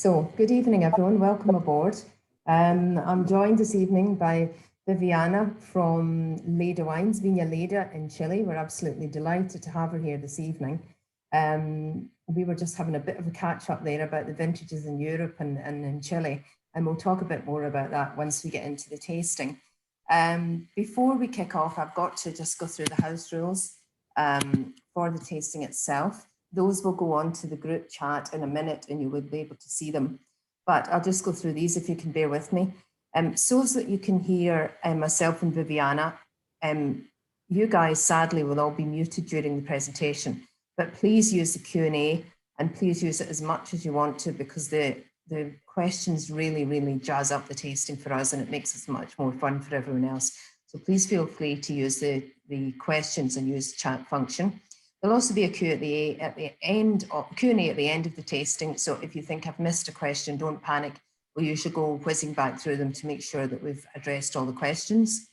So, good evening, everyone. Welcome aboard. I'm joined this evening by Viviana from Leyda Wines, Viña Leyda in Chile. We're absolutely delighted to have her here this evening. We were just having a bit of a catch up there about the vintages in Europe and in Chile, and we'll talk a bit more about that once we get into the tasting. Before we kick off, I've got to just go through the house rules for the tasting itself. Those will go on to the group chat in a minute and you will be able to see them. But I'll just go through these if you can bear with me. So that you can hear myself and Viviana, you guys sadly will all be muted during the presentation, but please use the Q&A and please use it as much as you want to, because the questions really jazz up the tasting for us and it makes it much more fun for everyone else. So please feel free to use the questions and use the chat function. There'll also be a Q&A at the end of the tasting. So if you think I've missed a question, don't panic. We'll usually go whizzing back through them to make sure that we've addressed all the questions.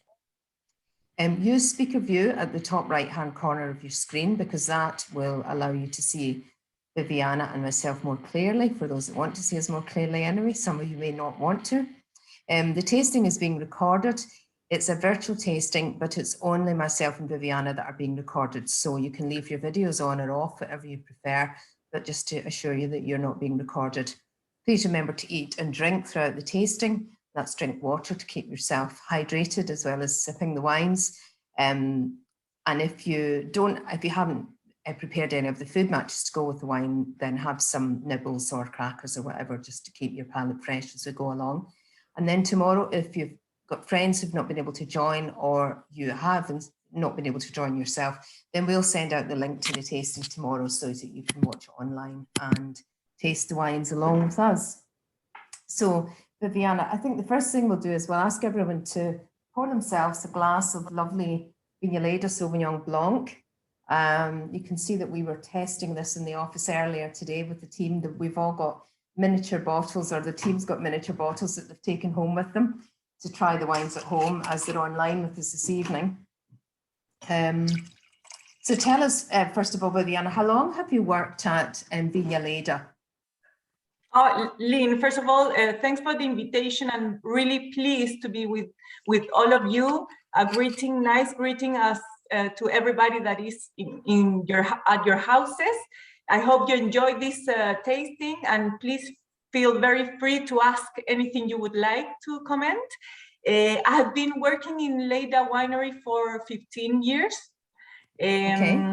Use speaker view at the top right-hand corner of your screen, because that will allow you to see Viviana and myself more clearly, for those that want to see us more clearly anyway. Some of you may not want to. The tasting is being recorded. It's a virtual tasting, but it's only myself and Viviana that are being recorded. So you can leave your videos on or off, whatever you prefer, but just to assure you that you're not being recorded. Please remember to eat and drink throughout the tasting. That's drink water to keep yourself hydrated, as well as sipping the wines. And if you haven't prepared any of the food matches to go with the wine, then have some nibbles or crackers or whatever, just to keep your palate fresh as we go along. And then tomorrow, if you've got friends who've not been able to join, or you haven't not been able to join yourself, then we'll send out the link to the tasting tomorrow so that you can watch it online and taste the wines along with us. So Viviana, I think the first thing we'll do is we'll ask everyone to pour themselves a glass of lovely Viña Leyda Sauvignon Blanc. You can see that we were testing this in the office earlier today with the team, that we've all got miniature bottles, or the team's got miniature bottles that they've taken home with them to try the wines at home as they're online with us this evening. So tell us, first of all, Viviana, how long have you worked at Viña Leyda? Lynne, first of all, thanks for the invitation. I'm really pleased to be with all of you. A greeting, nice greeting as to everybody that is at your houses. I hope you enjoy this tasting, and please feel very free to ask anything you would like to comment. I have been working in Leyda Winery for 15 years. Okay.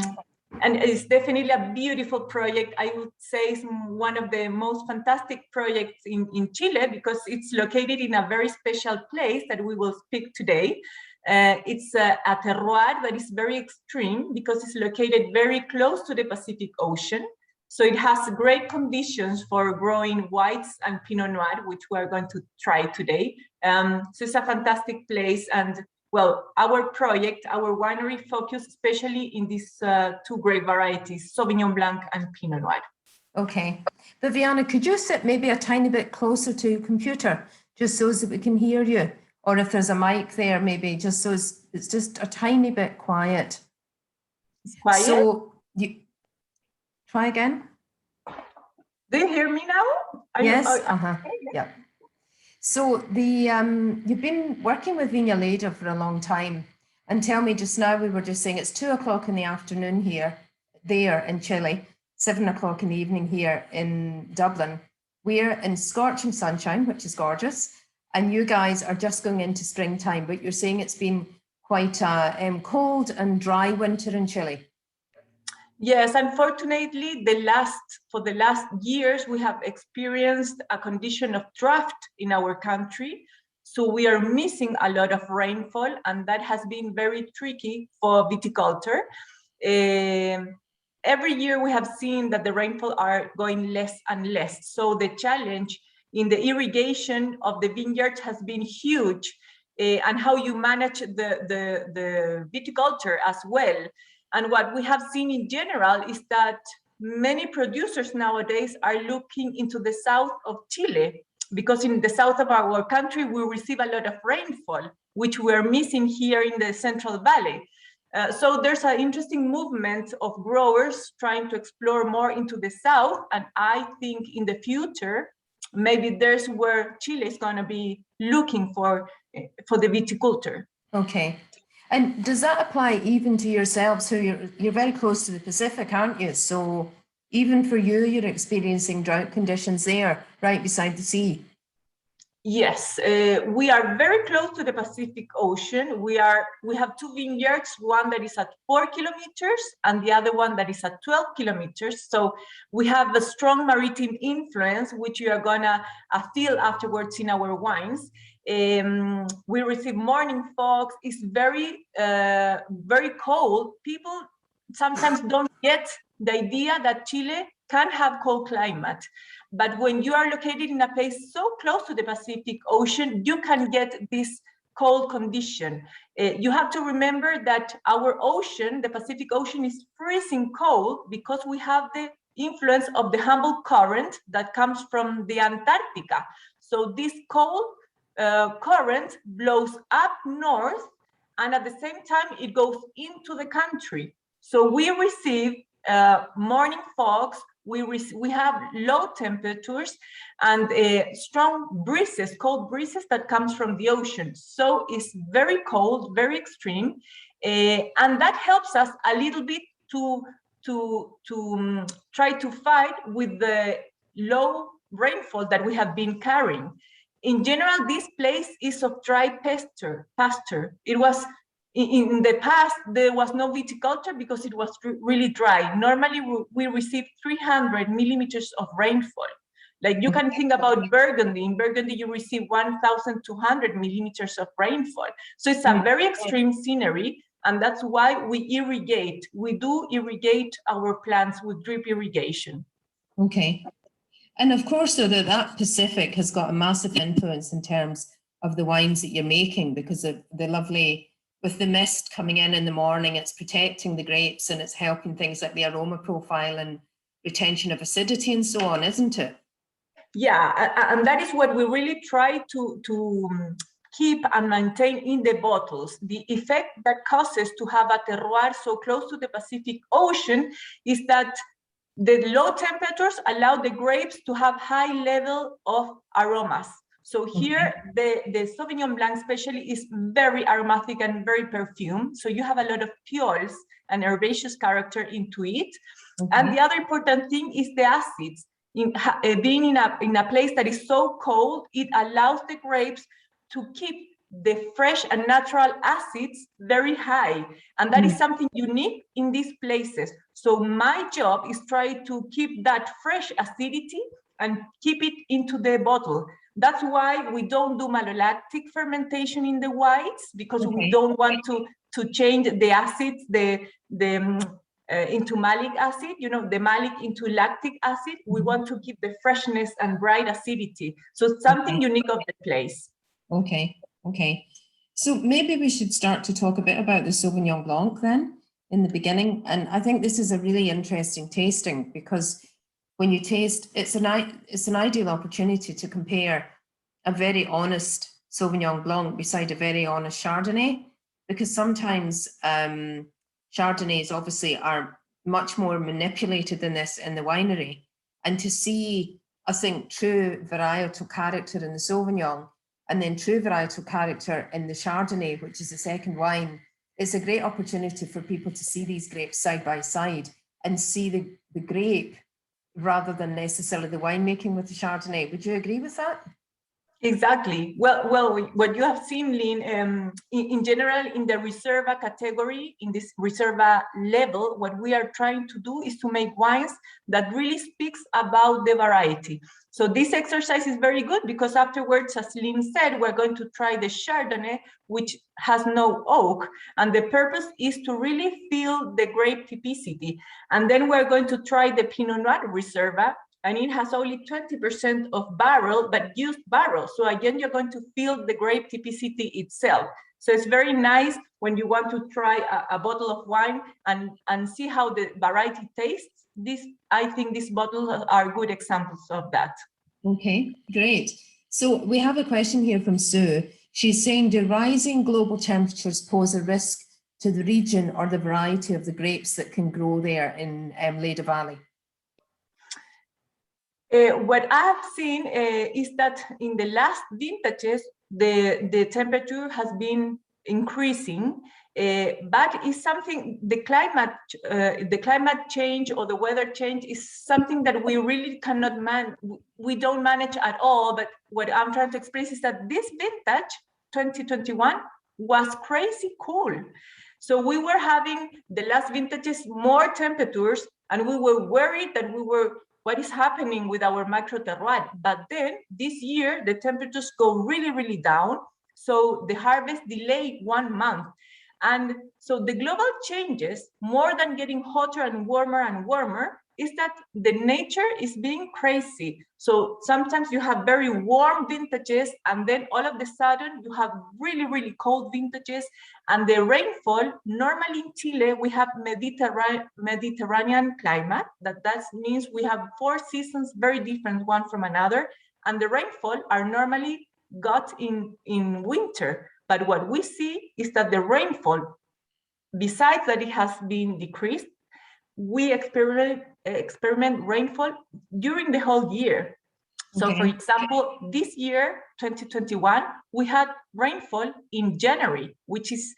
And it's definitely a beautiful project. I would say it's one of the most fantastic projects in Chile, because it's located in a very special place that we will speak today. It's a terroir that is very extreme, because it's located very close to the Pacific Ocean. So it has great conditions for growing whites and Pinot Noir, which we're going to try today. So it's a fantastic place. And well, our project, our winery focus especially in these two great varieties, Sauvignon Blanc and Pinot Noir. Okay. Viviana, could you sit maybe a tiny bit closer to your computer, just so that we can hear you? Or if there's a mic there, maybe just so it's just a tiny bit quiet. It's quiet? So you try again. Do you hear me now? Yes. Yeah. So you've been working with Viña Leyda for a long time, and tell me, just now we were just saying it's 2 o'clock in the afternoon there in Chile, 7 o'clock in the evening here in Dublin. We're in scorching sunshine, which is gorgeous, and you guys are just going into springtime, but you're saying it's been quite a cold and dry winter in Chile. Yes, unfortunately, for the last years, we have experienced a condition of drought in our country. So we are missing a lot of rainfall, and that has been very tricky for viticulture. Every year we have seen that the rainfall are going less and less. So the challenge in the irrigation of the vineyards has been huge, and how you manage the viticulture as well. And what we have seen in general is that many producers nowadays are looking into the south of Chile, because in the south of our country, we receive a lot of rainfall, which we're missing here in the Central Valley. So there's an interesting movement of growers trying to explore more into the south. And I think in the future, maybe there's where Chile is going to be looking for the viticulture. Okay. And does that apply even to yourselves? So you're very close to the Pacific, aren't you? So even for you, you're experiencing drought conditions there, right beside the sea. Yes, we are very close to the Pacific Ocean. We have two vineyards, one that is at 4 kilometers and the other one that is at 12 kilometers. So we have a strong maritime influence, which you are gonna feel afterwards in our wines. We receive morning fogs. It's very, very cold. People sometimes don't get the idea that Chile can have cold climate. But when you are located in a place so close to the Pacific Ocean, you can get this cold condition. You have to remember that our ocean, the Pacific Ocean, is freezing cold because we have the influence of the Humboldt current that comes from the Antarctica. So this cold current blows up north, and at the same time, it goes into the country. So we receive morning fogs, we have low temperatures and strong breezes, cold breezes that comes from the ocean. So it's very cold, very extreme, and that helps us a little bit to try to fight with the low rainfall that we have been carrying. In general, this place is of dry pasture. It was in the past, there was no viticulture because it was really dry. Normally, we receive 300 millimeters of rainfall. Like you can think about Burgundy. In Burgundy, you receive 1,200 millimeters of rainfall. So it's a very extreme scenery, and that's why we irrigate. We do irrigate our plants with drip irrigation. Okay. And of course, though, that Pacific has got a massive influence in terms of the wines that you're making, because of the lovely, with the mist coming in the morning, it's protecting the grapes and it's helping things like the aroma profile and retention of acidity and so on, isn't it? Yeah, and that is what we really try to keep and maintain in the bottles. The effect that causes to have a terroir so close to the Pacific Ocean is that the low temperatures allow the grapes to have high level of aromas. So here, the Sauvignon Blanc especially is very aromatic and very perfumed. So you have a lot of piols and herbaceous character into it. And the other important thing is the acids. Being in a place that is so cold, it allows the grapes to keep the fresh and natural acids very high. And that is something unique in these places. So my job is try to keep that fresh acidity and keep it into the bottle. That's why we don't do malolactic fermentation in the whites, because we don't want to change the acids, into malic acid, you know, the malic into lactic acid. We want to keep the freshness and bright acidity. So it's something unique of the place. Okay. So maybe we should start to talk a bit about the Sauvignon Blanc then in the beginning. And I think this is a really interesting tasting, because when you taste, it's an ideal opportunity to compare a very honest Sauvignon Blanc beside a very honest Chardonnay, because sometimes Chardonnays obviously are much more manipulated than this in the winery. And to see, I think, true varietal character in the Sauvignon and then true varietal character in the Chardonnay, which is the second wine, it's a great opportunity for people to see these grapes side by side and see the grape rather than necessarily the winemaking with the Chardonnay. Would you agree with that? Exactly. Well, what you have seen, Lynne, in general, in the Reserva category, in this Reserva level, what we are trying to do is to make wines that really speaks about the variety. So this exercise is very good because afterwards, as Lynne said, we're going to try the Chardonnay, which has no oak. And the purpose is to really feel the grape typicity. And then we're going to try the Pinot Noir Reserva, and it has only 20% of barrel, but used barrel. So again, you're going to feel the grape typicity itself. So it's very nice when you want to try a bottle of wine and see how the variety tastes. I think these bottles are good examples of that. Okay, great. So we have a question here from Sue. She's saying, do rising global temperatures pose a risk to the region or the variety of the grapes that can grow there in Leyda Valley? What I've seen is that in the last vintages, the temperature has been increasing, but it's something, the climate change or the weather change is something that we really cannot we don't manage at all. But what I'm trying to express is that this vintage, 2021, was crazy cool. So we were having the last vintages more temperatures, and we were worried that what is happening with our micro terroir. But then this year, the temperatures go really, really down. So the harvest delayed 1 month. And so the global changes, more than getting hotter and warmer, is that the nature is being crazy. So sometimes you have very warm vintages, and then all of a sudden you have really, really cold vintages. And the rainfall, normally in Chile, we have Mediterranean climate. That means we have 4 seasons, very different one from another. And the rainfall are normally got in winter. But what we see is that the rainfall, besides that it has been decreased, we experiment rainfall during the whole year. So for example, this year, 2021, we had rainfall in January, which is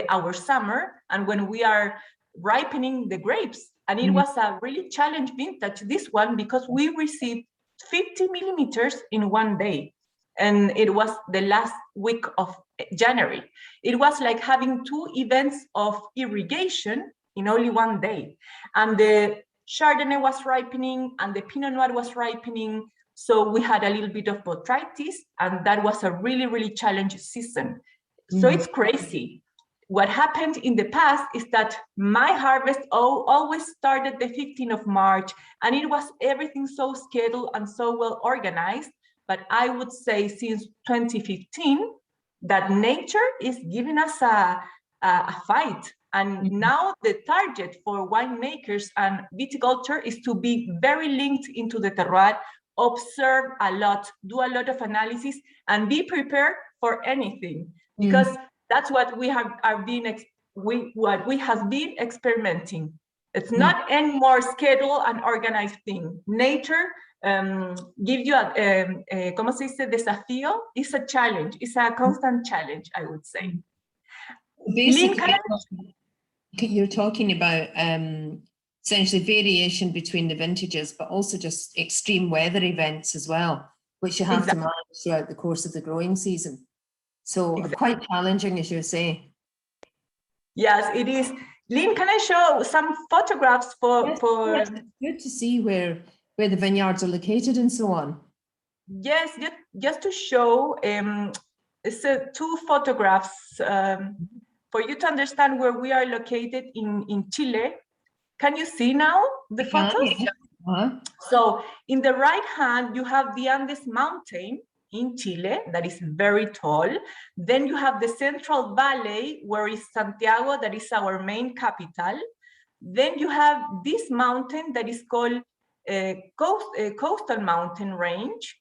our summer, and when we are ripening the grapes. And it was a really challenging vintage, this one, because we received 50 millimeters in 1 day. And it was the last week of January. It was like having 2 events of irrigation in only 1 day. And the Chardonnay was ripening and the Pinot Noir was ripening. So we had a little bit of botrytis, and that was a really, really challenging season. So it's crazy. What happened in the past is that my harvest always started the 15th of March, and it was everything so scheduled and so well organized. But I would say since 2015, that nature is giving us a fight. And now the target for winemakers and viticulture is to be very linked into the terroir, observe a lot, do a lot of analysis, and be prepared for anything. Because that's what we have been experimenting. It's not any more scheduled and organized thing. Nature give you ¿cómo se dice? Desafío. It's a challenge. It's a constant challenge, I would say. Basically, you're talking about essentially variation between the vintages, but also just extreme weather events as well, which you have to manage throughout the course of the growing season. So quite challenging, as you say. Yes, it is. Lynne, can I show some photographs for? Yes, it's good to see where the vineyards are located and so on. Yes, just to show, it's 2 photographs for you to understand where we are located in Chile. Can you see now the photos? So in the right hand, you have the Andes Mountain in Chile, that is very tall. Then you have the Central Valley, where is Santiago, that is our main capital. Then you have this mountain that is called Coastal Mountain Range.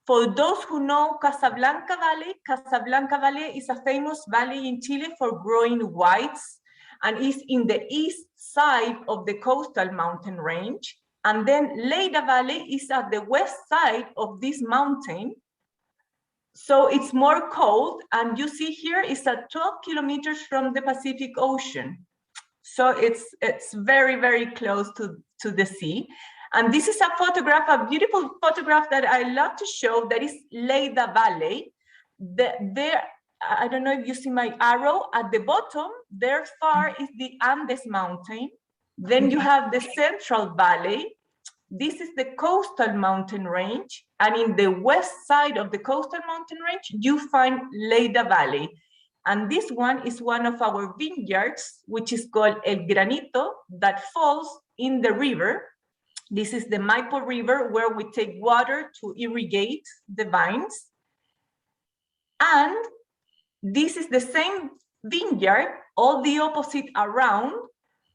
For those who know Casablanca Valley is a famous valley in Chile for growing whites, and is in the east side of the Coastal Mountain Range. And then Leyda Valley is at the west side of this mountain. So it's more cold, and you see here is at 12 kilometers from the Pacific Ocean. So it's very, very close to the sea. And this is a photograph, a beautiful photograph that I love to show, that is Leyda Valley. There, I don't know if you see my arrow, at the bottom, there far is the Andes Mountain. Then you have the Central Valley. This is the Coastal Mountain Range. And in the west side of the Coastal Mountain Range, you find Leyda Valley. And this one is one of our vineyards, which is called El Granito, that falls in the river. This is the Maipo River, where we take water to irrigate the vines. And this is the same vineyard, all the opposite around.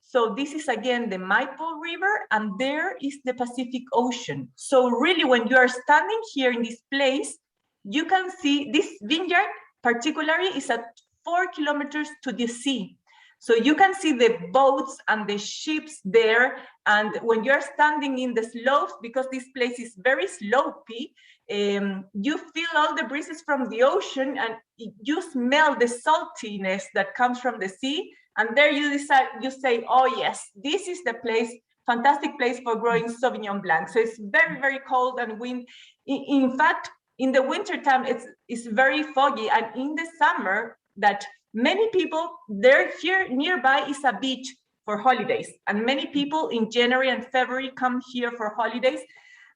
So this is again the Maipo River, and there is the Pacific Ocean. So really, when you are standing here in this place, you can see this vineyard particularly is at 4 kilometers to the sea. So you can see the boats and the ships there. And when you're standing in the slopes, because this place is very slopey, you feel all the breezes from the ocean and you smell the saltiness that comes from the sea. And there you decide, you say, oh yes, this is the place, fantastic place for growing Sauvignon Blanc. So it's very, very cold and wind. In fact, in the winter time, it's very foggy. And in the summer, that many people, there here nearby is a beach for holidays. And many people in January and February come here for holidays.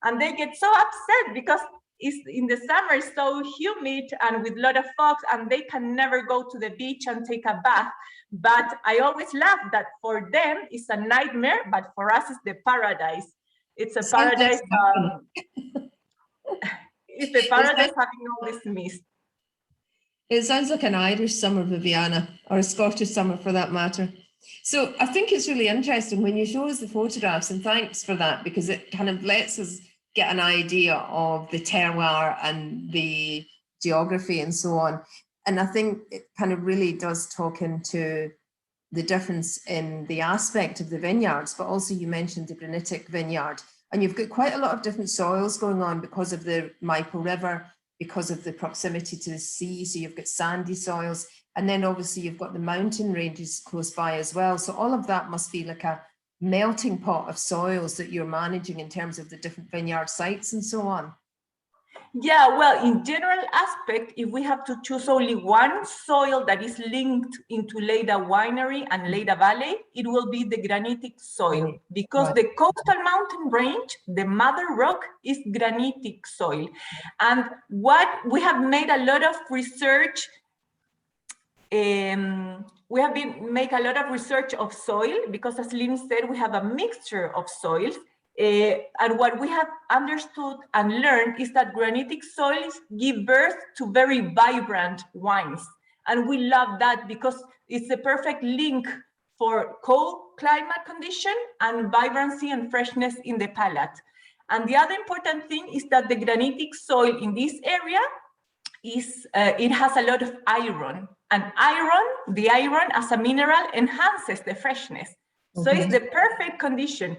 And they get so upset because it's in the summer, it's so humid and with a lot of fog, and they can never go to the beach and take a bath. But I always laugh that for them, it's a nightmare, but for us, it's the paradise. It's a paradise. It's a paradise having all this mist. It sounds like an Irish summer, Viviana, or a Scottish summer for that matter. So I think it's really interesting when you show us the photographs, and thanks for that, because it kind of lets us get an idea of the terroir and the geography and so on. And I think it kind of really does talk into the difference in the aspect of the vineyards, but also you mentioned the granitic vineyard. And you've got quite a lot of different soils going on because of the Maipo River, because of the proximity to the sea. So you've got sandy soils, and then obviously you've got the mountain ranges close by as well. So all of that must be like a melting pot of soils that you're managing in terms of the different vineyard sites and so on. Yeah, well, in general aspect, if we have to choose only one soil that is linked into Leyda Winery and Leyda Valley, it will be the granitic soil, because the coastal mountain range, the mother rock, is granitic soil. And what we have made a lot of research, make a lot of research of soil, because as Lynne said, we have a mixture of soils. And what we have understood and learned is that granitic soils give birth to very vibrant wines. And we love that because it's the perfect link for cold climate condition and vibrancy and freshness in the palate. And the other important thing is that the granitic soil in this area is, it has a lot of iron. And the iron as a mineral enhances the freshness. So it's the perfect condition.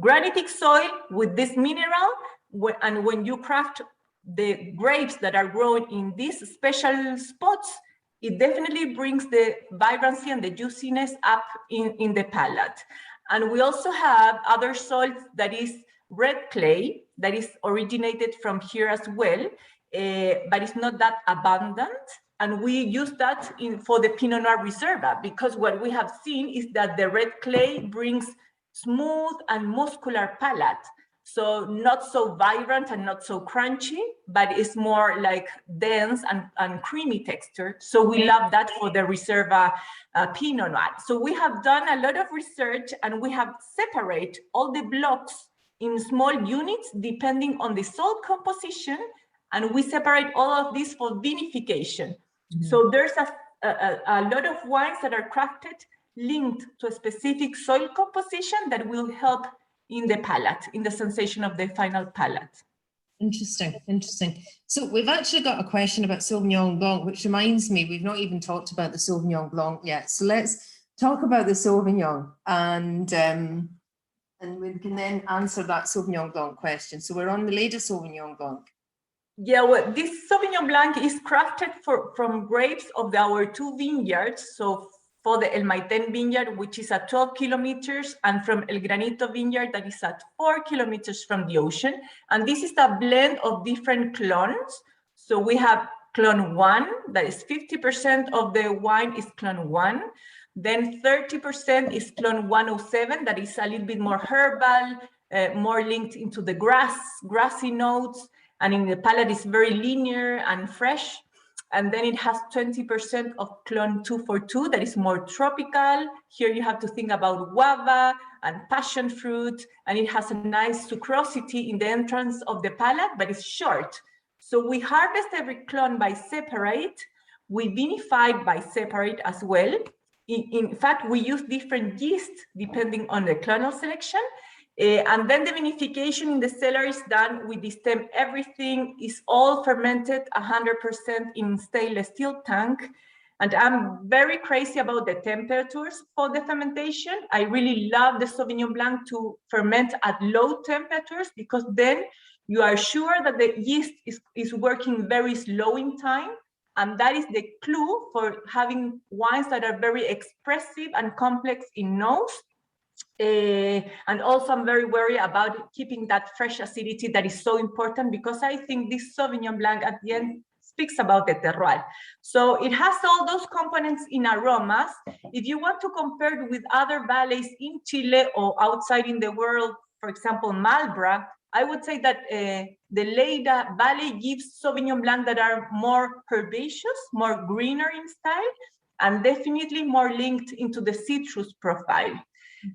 Granitic soil with this mineral, and when you craft the grapes that are grown in these special spots, it definitely brings the vibrancy and the juiciness up in the palate. And we also have other soils that is red clay, that is originated from here as well, but it's not that abundant. And we use that for the Pinot Noir Reserva, because what we have seen is that the red clay brings smooth and muscular palate. So not so vibrant and not so crunchy, but it's more like dense and creamy texture. So we love that for the Reserva Pinot Noir. So we have done a lot of research, and we have separated all the blocks in small units depending on the soil composition, and we separate all of this for vinification. So there's a lot of wines that are crafted linked to a specific soil composition that will help in the palate, in the sensation of the final palate. Interesting, interesting. So we've actually got a question about Sauvignon Blanc, which reminds me, we've not even talked about the Sauvignon Blanc yet. So let's talk about the Sauvignon, and we can then answer that Sauvignon Blanc question. So we're on the Leyda Sauvignon Blanc. Yeah, well, this Sauvignon Blanc is crafted from grapes of our two vineyards. So for the El Maiten vineyard, which is at 12 kilometers, and from El Granito vineyard, that is at 4 kilometers from the ocean. And this is a blend of different clones. So we have clone 1, that is 50% of the wine is clone 1. Then 30% is clone 107, that is a little bit more herbal, more linked into the grassy notes. And in the palate, it's very linear and fresh. And then it has 20% of clone 242 that is more tropical. Here you have to think about guava and passion fruit, and it has a nice sucrosity in the entrance of the palate, but it's short. So we harvest every clone by separate. We vinify by separate as well. In fact, we use different yeast depending on the clonal selection. And then the vinification in the cellar is done. We destem everything, is all fermented 100% in stainless steel tank. And I'm very crazy about the temperatures for the fermentation. I really love the Sauvignon Blanc to ferment at low temperatures, because then you are sure that the yeast is working very slow in time. And that is the clue for having wines that are very expressive and complex in nose. And also I'm very worried about keeping that fresh acidity that is so important, because I think this Sauvignon Blanc at the end speaks about the terroir. So it has all those components in aromas. If you want to compare it with other valleys in Chile or outside in the world, for example, Malbra, I would say that the Leyda Valley gives Sauvignon Blanc that are more herbaceous, more greener in style, and definitely more linked into the citrus profile.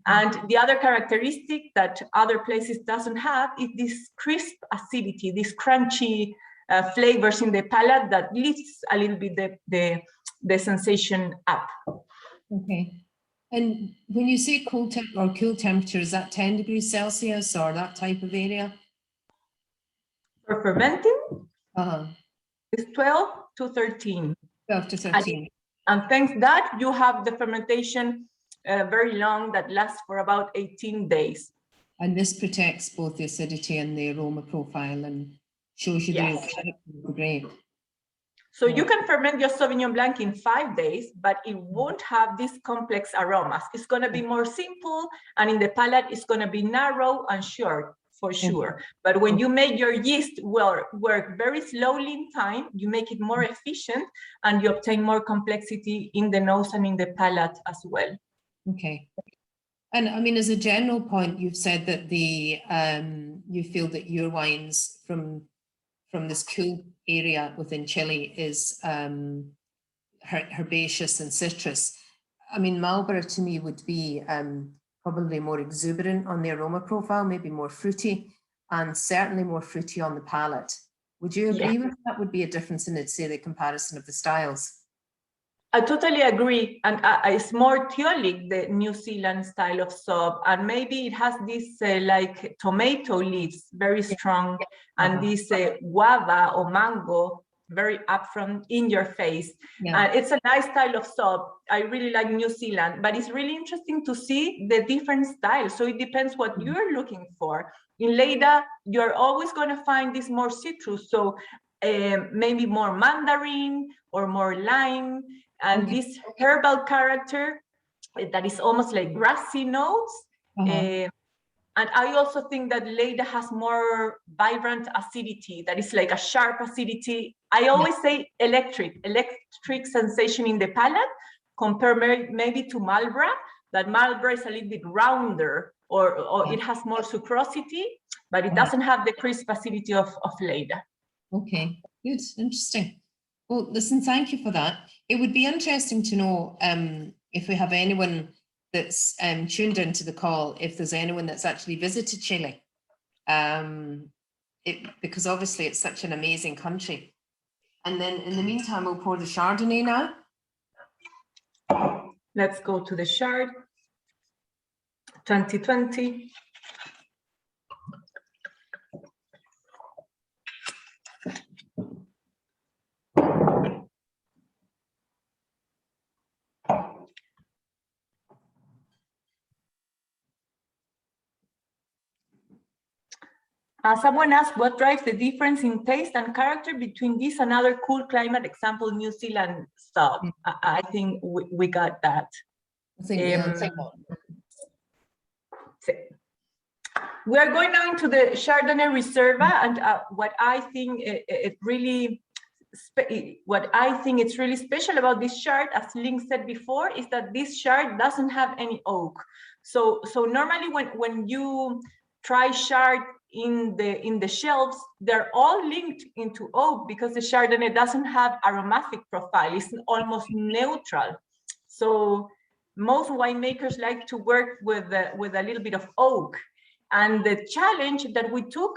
And the other characteristic that other places doesn't have is this crisp acidity, this crunchy flavors in the palate that lifts a little bit the sensation up. Okay. And when you say cold or cool temperature, is that 10 degrees Celsius or that type of area? For fermenting, it's 12 to 13. 12 to 13. And thanks to that, you have the fermentation very long that lasts for about 18 days. And this protects both the acidity and the aroma profile and shows you the real character of the grape. So you can ferment your Sauvignon Blanc in 5 days, but it won't have these complex aromas. It's going to be more simple, and in the palate, it's going to be narrow and short, for sure. But when you make your yeast work very slowly in time, you make it more efficient, and you obtain more complexity in the nose and in the palate as well. Okay. And I mean, as a general point, you've said that you feel that your wines from this cool area within Chile is herbaceous and citrus. I mean, Marlborough to me would be probably more exuberant on the aroma profile, maybe more fruity, and certainly more fruity on the palate. Would you agree with that? Would be a difference in it, say, the comparison of the styles? I totally agree, and it's more teolic, the New Zealand style of Sauv, and maybe it has this like tomato leaves, very strong, and this guava or mango, very upfront in your face. And it's a nice style of Sauv. I really like New Zealand, but it's really interesting to see the different styles. So it depends what you're looking for. In Leyda, you're always going to find this more citrus, so maybe more mandarin or more lime. And this herbal character that is almost like grassy notes. And I also think that Leyda has more vibrant acidity, that is like a sharp acidity. I always say electric sensation in the palate, compared maybe to Marlborough, that Marlborough is a little bit rounder, or it has more sucrosity, but it doesn't have the crisp acidity of Leyda. Okay, good, interesting. Well, listen, thank you for that. It would be interesting to know if we have anyone that's tuned into the call, if there's anyone that's actually visited Chile, because obviously it's such an amazing country. And then in the meantime, we'll pour the Chardonnay now. Let's go to the Chard 2020. Someone asked what drives the difference in taste and character between this and other cool climate, example, New Zealand stuff. I think we got that. We are going now into the Chardonnay Reserva, and what I think it's really special about this chard, as Lynne said before, is that this chard doesn't have any oak. So normally when you try chard in the shelves, they're all linked into oak because the Chardonnay doesn't have aromatic profile. It's almost neutral. So most winemakers like to work with a little bit of oak. And the challenge that we took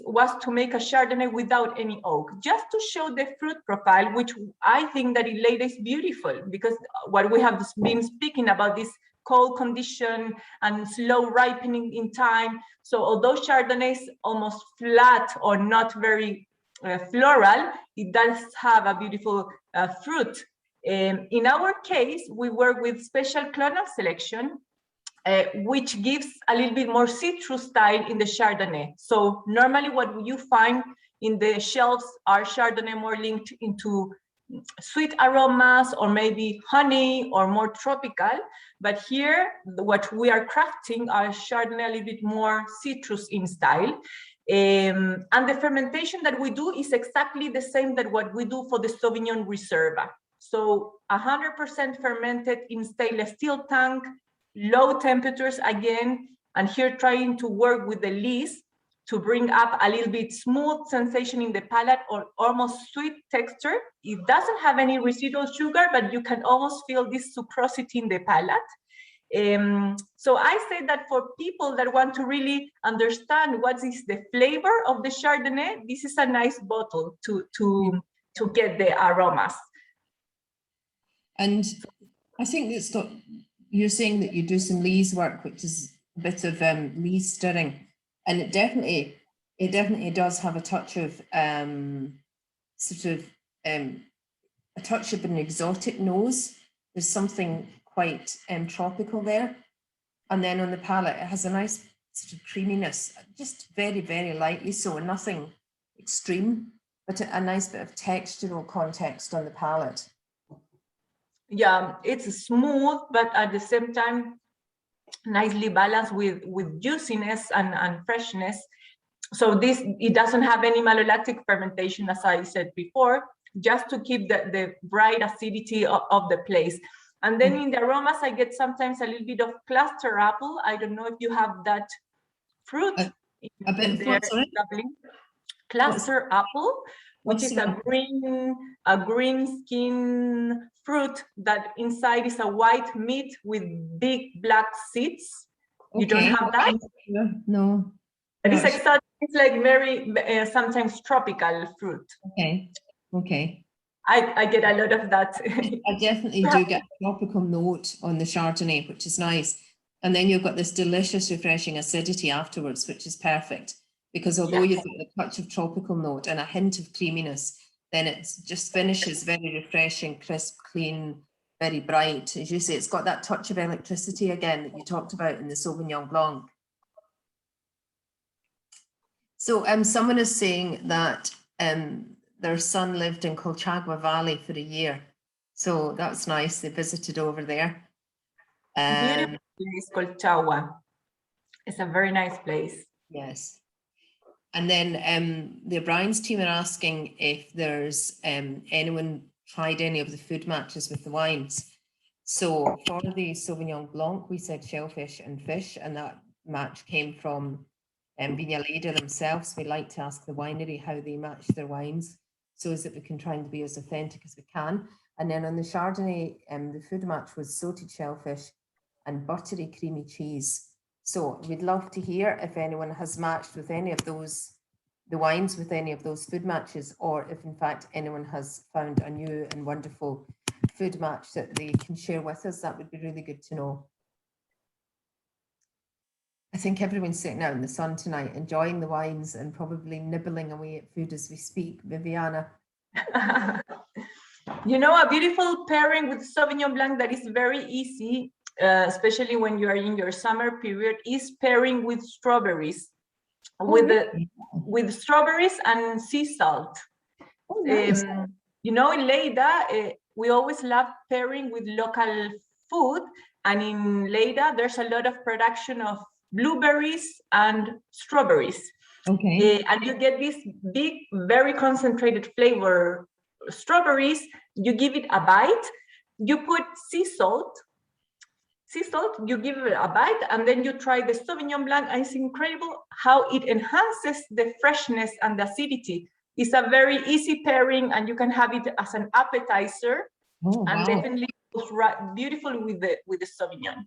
was to make a Chardonnay without any oak, just to show the fruit profile, which I think that in Leyda is beautiful, because what we have been speaking about this cold condition and slow ripening in time. So although Chardonnay is almost flat or not very floral, it does have a beautiful fruit In our case, we work with special clonal selection, which gives a little bit more citrus style in the Chardonnay. So normally what you find in the shelves are Chardonnay more linked into sweet aromas or maybe honey or more tropical. But here, what we are crafting are Chardonnay a little bit more citrus in style. And the fermentation that we do is exactly the same that what we do for the Sauvignon Reserva. So 100% fermented in stainless steel tank, low temperatures again, and here trying to work with the lees to bring up a little bit smooth sensation in the palate or almost sweet texture. It doesn't have any residual sugar, but you can almost feel this sucrosity in the palate. So I say that for people that want to really understand what is the flavor of the Chardonnay, this is a nice bottle to get the aromas. And I think it's got, you're saying that you do some lees work, which is a bit of lees stirring, and it definitely does have a touch of a touch of an exotic nose. There's something quite tropical there, and then on the palate it has a nice sort of creaminess, just very, very lightly so, nothing extreme, but a nice bit of textural context on the palate. Yeah, it's smooth, but at the same time nicely balanced with juiciness and freshness. So this, it doesn't have any malolactic fermentation, as I said before, just to keep the bright acidity of the place. And then in the aromas, I get sometimes a little bit of cluster apple. I don't know if you have that fruit. A bit of what, sorry? Cluster apple, which is a green skin fruit that inside is a white meat with big black seeds. Okay. You don't have that? No. It's exotic. It's like very sometimes tropical fruit. Okay. Okay. I get a lot of that. I definitely do get a tropical note on the Chardonnay, which is nice. And then you've got this delicious, refreshing acidity afterwards, which is perfect. Because although you've got a touch of tropical note and a hint of creaminess, then it just finishes very refreshing, crisp, clean, very bright. As you say, it's got that touch of electricity again that you talked about in the Sauvignon Blanc. So someone is saying that their son lived in Colchagua Valley for a year. So that's nice. They visited over there. Beautiful place, Colchagua. It's a very nice place. Yes. And then the O'Brien's team are asking if there's anyone tried any of the food matches with the wines. So for the Sauvignon Blanc, we said shellfish and fish, and that match came from Viña Leyda themselves. We like to ask the winery how they match their wines, so as that we can try and be as authentic as we can. And then on the Chardonnay, the food match was salted shellfish and buttery creamy cheese. So we'd love to hear if anyone has matched with any of those, the wines with any of those food matches, or if in fact anyone has found a new and wonderful food match that they can share with us. That would be really good to know. I think everyone's sitting out in the sun tonight, enjoying the wines and probably nibbling away at food as we speak. Viviana. You know, a beautiful pairing with Sauvignon Blanc that is very easy, especially when you are in your summer period, is pairing with strawberries, with strawberries and sea salt. Oh, nice. You know, in Leyda, we always love pairing with local food, and in Leyda, there's a lot of production of blueberries and strawberries. Okay. And you get this big, very concentrated flavor. Strawberries, you give it a bite, you put sea salt, you give it a bite, and then you try the Sauvignon Blanc, and it's incredible how it enhances the freshness and the acidity. It's a very easy pairing, and you can have it as an appetizer. Oh, and wow. definitely goes beautifully with the Sauvignon.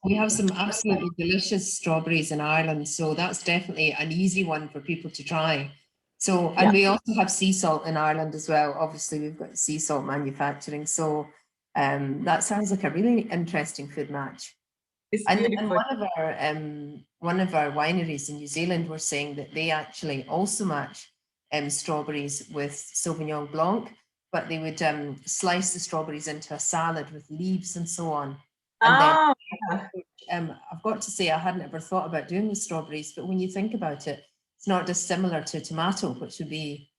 We have some absolutely delicious strawberries in Ireland, so that's definitely an easy one for people to try. So, and we also have sea salt in Ireland as well. Obviously, we've got sea salt manufacturing, so that sounds like a really interesting food match. And one of our wineries in New Zealand were saying that they actually also match strawberries with Sauvignon Blanc, but they would slice the strawberries into a salad with leaves and so on. And then I've got to say, I hadn't ever thought about doing with strawberries, but when you think about it, it's not dissimilar to a tomato, which would be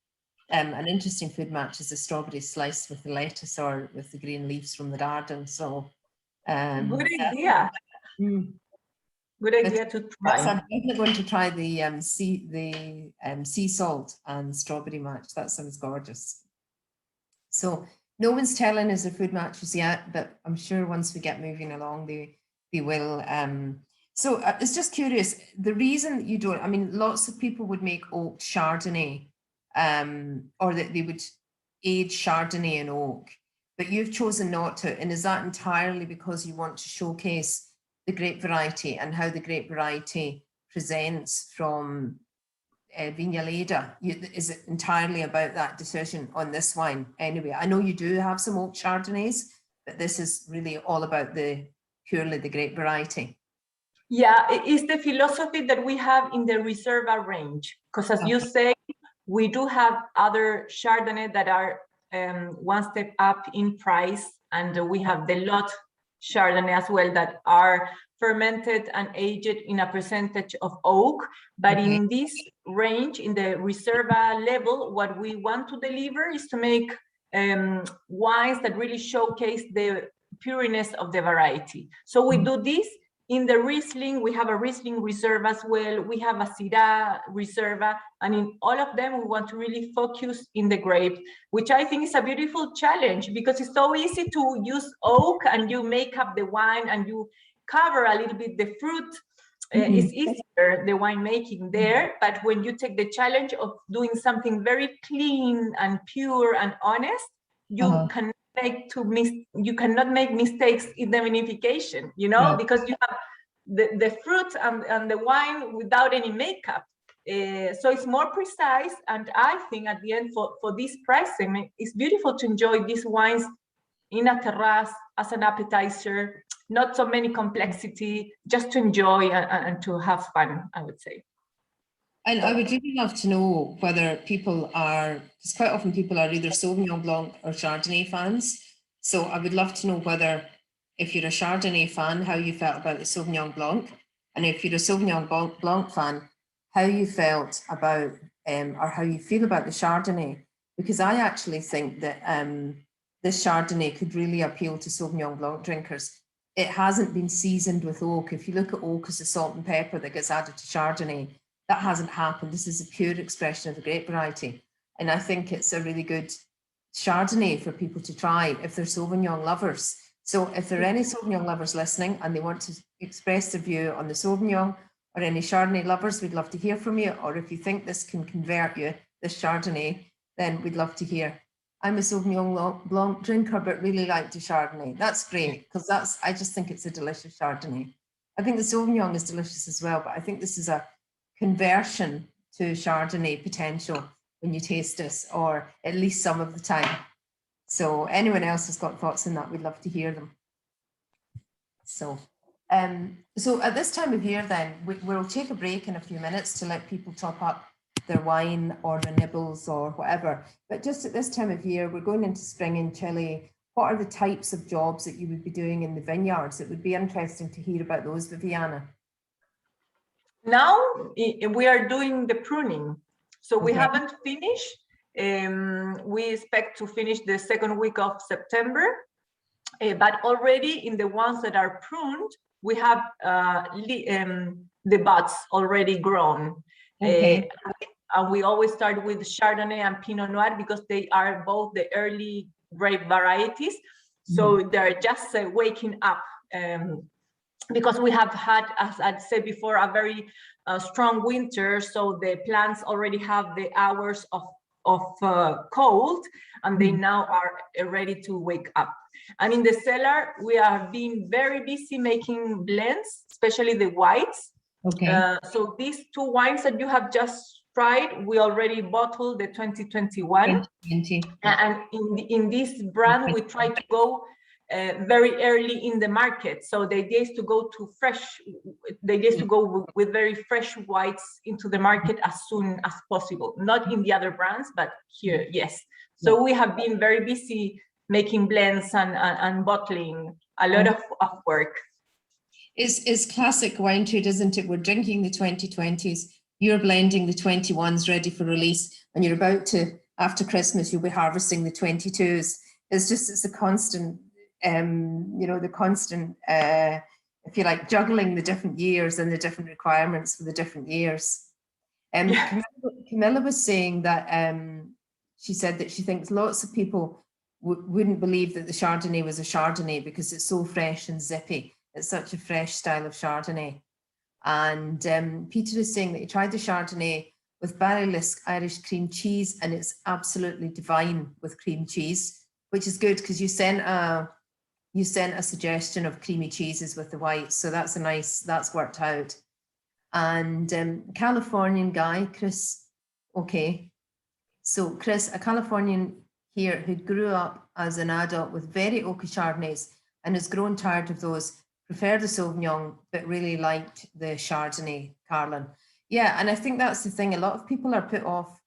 an interesting food match, as the strawberries sliced with the lettuce or with the green leaves from the garden. So good idea. Good idea to try. I'm definitely going to try the sea salt and strawberry match. That sounds gorgeous. So no one's telling us the food matches yet, but I'm sure once we get moving along, they will. So I was just curious, the reason that you don't, I mean, lots of people would make oak Chardonnay, or that they would age Chardonnay in oak, but you've chosen not to. And is that entirely because you want to showcase the grape variety and how the grape variety presents from Viña Leyda? Is it entirely about that decision on this wine anyway? I know you do have some oak Chardonnays, but this is really all about purely the grape variety. Yeah, it is the philosophy that we have in the Reserva range, because as you say, we do have other Chardonnay that are one step up in price, and we have the lot Chardonnay as well that are fermented and aged in a percentage of oak. But in this range, in the Reserva level, what we want to deliver is to make wines that really showcase the pureness of the variety. So we do this. In the Riesling, we have a Riesling Reserve as well. We have a Syrah Reserva. And in all of them, we want to really focus in the grape, which I think is a beautiful challenge, because it's so easy to use oak and you make up the wine and you cover a little bit the fruit. It's easier, the winemaking there. But when you take the challenge of doing something very clean and pure and honest, you you cannot make mistakes in the vinification, you know, because you have the fruit and the wine without any makeup. So it's more precise, and I think at the end for this price segment, it's beautiful to enjoy these wines in a terrace as an appetizer, not so many complexity, just to enjoy and to have fun, I would say. And I would really love to know whether people are, because quite often people are either Sauvignon Blanc or Chardonnay fans. So I would love to know whether, if you're a Chardonnay fan, how you felt about the Sauvignon Blanc. And if you're a Sauvignon Blanc fan, how you felt about, or how you feel about the Chardonnay. Because I actually think that this Chardonnay could really appeal to Sauvignon Blanc drinkers. It hasn't been seasoned with oak. If you look at oak as a salt and pepper that gets added to Chardonnay, that hasn't happened. This is a pure expression of the grape variety. And I think it's a really good Chardonnay for people to try if they're Sauvignon lovers. So if there are any Sauvignon lovers listening and they want to express their view on the Sauvignon, or any Chardonnay lovers, we'd love to hear from you. Or if you think this can convert you, this Chardonnay, then we'd love to hear. I'm a Sauvignon Blanc drinker, but really like the Chardonnay. That's great, because I just think it's a delicious Chardonnay. I think the Sauvignon is delicious as well, but I think this is a conversion to Chardonnay potential when you taste this, or at least some of the time. So anyone else has got thoughts on that, we'd love to hear them. So at this time of year then, we'll take a break in a few minutes to let people top up their wine or their nibbles or whatever. But just at this time of year, we're going into spring in Chile. What are the types of jobs that you would be doing in the vineyards? It would be interesting to hear about those, Viviana. Now we are doing the pruning. So we haven't finished. We expect to finish the second week of September. But already in the ones that are pruned, we have the buds already grown. And we always start with Chardonnay and Pinot Noir because they are both the early grape varieties. So they're just waking up. Because we have had, as I said before, a very strong winter, so the plants already have the hours of cold, and they now are ready to wake up. And in the cellar, we are being very busy making blends, especially the whites. So these two wines that you have just tried, we already bottled the 2021. And in this brand, we try to go very early in the market. So the idea is to go to fresh, the idea is to go with very fresh whites into the market as soon as possible. Not in the other brands, but here, yes. So we have been very busy making blends and bottling, a lot of work. It's classic wine trade, isn't it? We're drinking the 2020s, you're blending the 21s ready for release, and you're about to, after Christmas, you'll be harvesting the 22s. It's a constant, you know, the constant, if you like, juggling the different years and the different requirements for the different years. Camilla was saying that she said that she thinks lots of people wouldn't believe that the Chardonnay was a Chardonnay because it's so fresh and zippy. It's such a fresh style of Chardonnay. And Peter is saying that he tried the Chardonnay with barrel-less Irish cream cheese, and it's absolutely divine with cream cheese, which is good because you sent a suggestion of creamy cheeses with the whites, so that's that's worked out. And Californian guy, Chris, okay. So Chris, a Californian here who grew up as an adult with very oaky Chardonnays and has grown tired of those, preferred the Sauvignon, but really liked the Chardonnay, Carlin. Yeah, and I think that's the thing. A lot of people are put off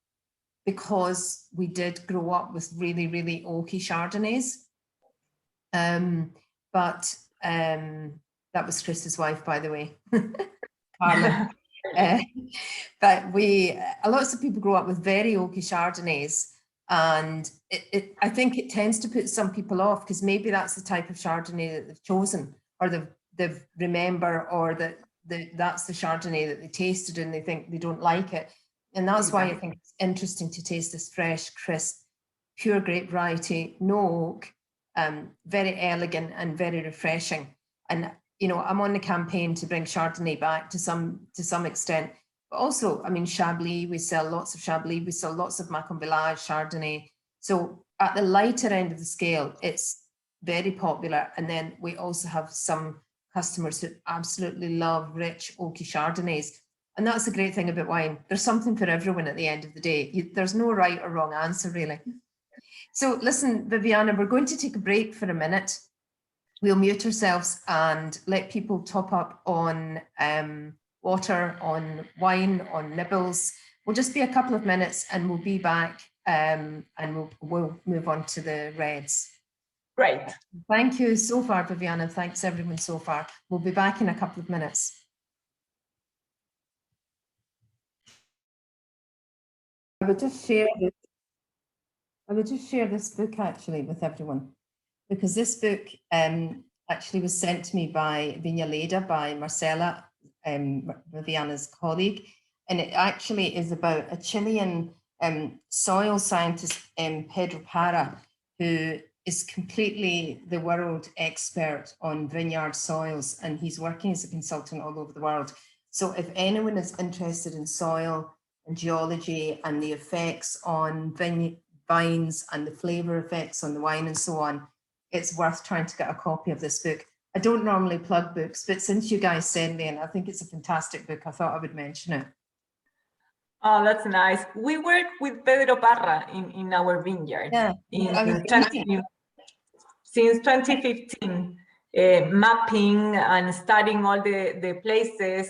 because we did grow up with really, really oaky Chardonnays. But that was Chris's wife, by the way, Carlin. But lots of people grow up with very oaky Chardonnays, and I think it tends to put some people off because maybe that's the type of Chardonnay that they've chosen, or they've remember, or that's the Chardonnay that they tasted and they think they don't like it. And that's why I think it's interesting to taste this fresh, crisp, pure grape variety, no oak, very elegant and very refreshing. And you know, I'm on the campaign to bring Chardonnay back to some extent, but also, I mean, Chablis, we sell lots of Chablis, we sell lots of Macon Village Chardonnay. So at the lighter end of the scale, it's very popular. And then we also have some customers who absolutely love rich oaky Chardonnays. And that's the great thing about wine. There's something for everyone at the end of the day. There's no right or wrong answer, really. So listen, Viviana, we're going to take a break for a minute. We'll mute ourselves and let people top up on water, on wine, on nibbles. We'll just be a couple of minutes and we'll be back and we'll move on to the reds. Great. Thank you so far, Viviana. Thanks everyone so far. We'll be back in a couple of minutes. I would just share this book actually with everyone, because this book actually was sent to me by Viña Leyda, by Marcela, Viviana's colleague, and it actually is about a Chilean soil scientist, Pedro Parra, who is completely the world expert on vineyard soils, and he's working as a consultant all over the world. So if anyone is interested in soil and geology and the effects on vines and the flavor effects on the wine and so on, it's worth trying to get a copy of this book. I don't normally plug books, but since you guys send me, and I think it's a fantastic book, I thought I would mention it. Oh, that's nice. We work with Pedro Parra in our vineyard. Yeah. Since 2015, mapping and studying all the places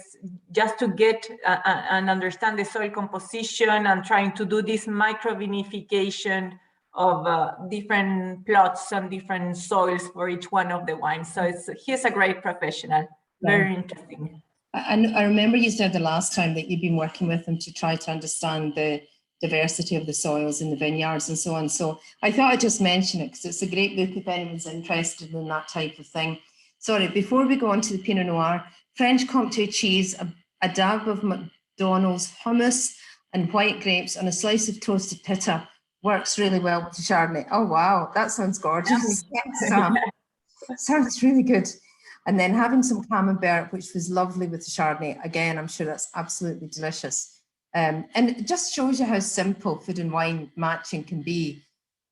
just to get and understand the soil composition and trying to do this micro-vinification of different plots and different soils for each one of the wines. So he's a great professional, very interesting. I remember you said the last time that you've been working with him to try to understand the diversity of the soils in the vineyards and so on. So I thought I'd just mention it because it's a great book if anyone's interested in that type of thing. Sorry, before we go on to the Pinot Noir, French Comté cheese, a dab of McDonald's hummus and white grapes on a slice of toasted pita works really well with the Chardonnay. Oh, wow, that sounds gorgeous. Sounds really good. And then having some camembert, which was lovely with the Chardonnay. Again, I'm sure that's absolutely delicious. And it just shows you how simple food and wine matching can be.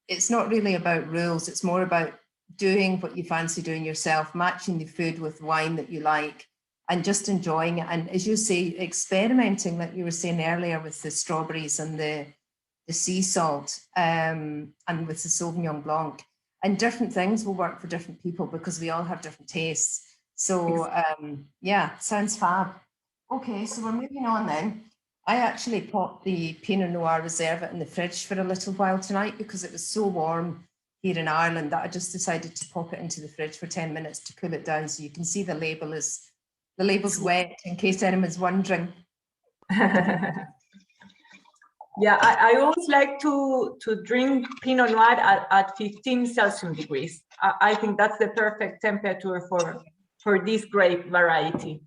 It's not really about rules. It's more about doing what you fancy doing yourself, matching the food with wine that you like and just enjoying it. And as you say, experimenting, like you were saying earlier, with the strawberries and the sea salt and with the Sauvignon Blanc. And different things will work for different people because we all have different tastes. So yeah, sounds fab. Okay, so we're moving on then. I actually popped the Pinot Noir Reserva in the fridge for a little while tonight because it was so warm here in Ireland that I just decided to pop it into the fridge for 10 minutes to cool it down. So you can see the label's wet in case anyone's wondering. Yeah, I always like to drink Pinot Noir at 15 Celsius degrees. I think that's the perfect temperature for this grape variety.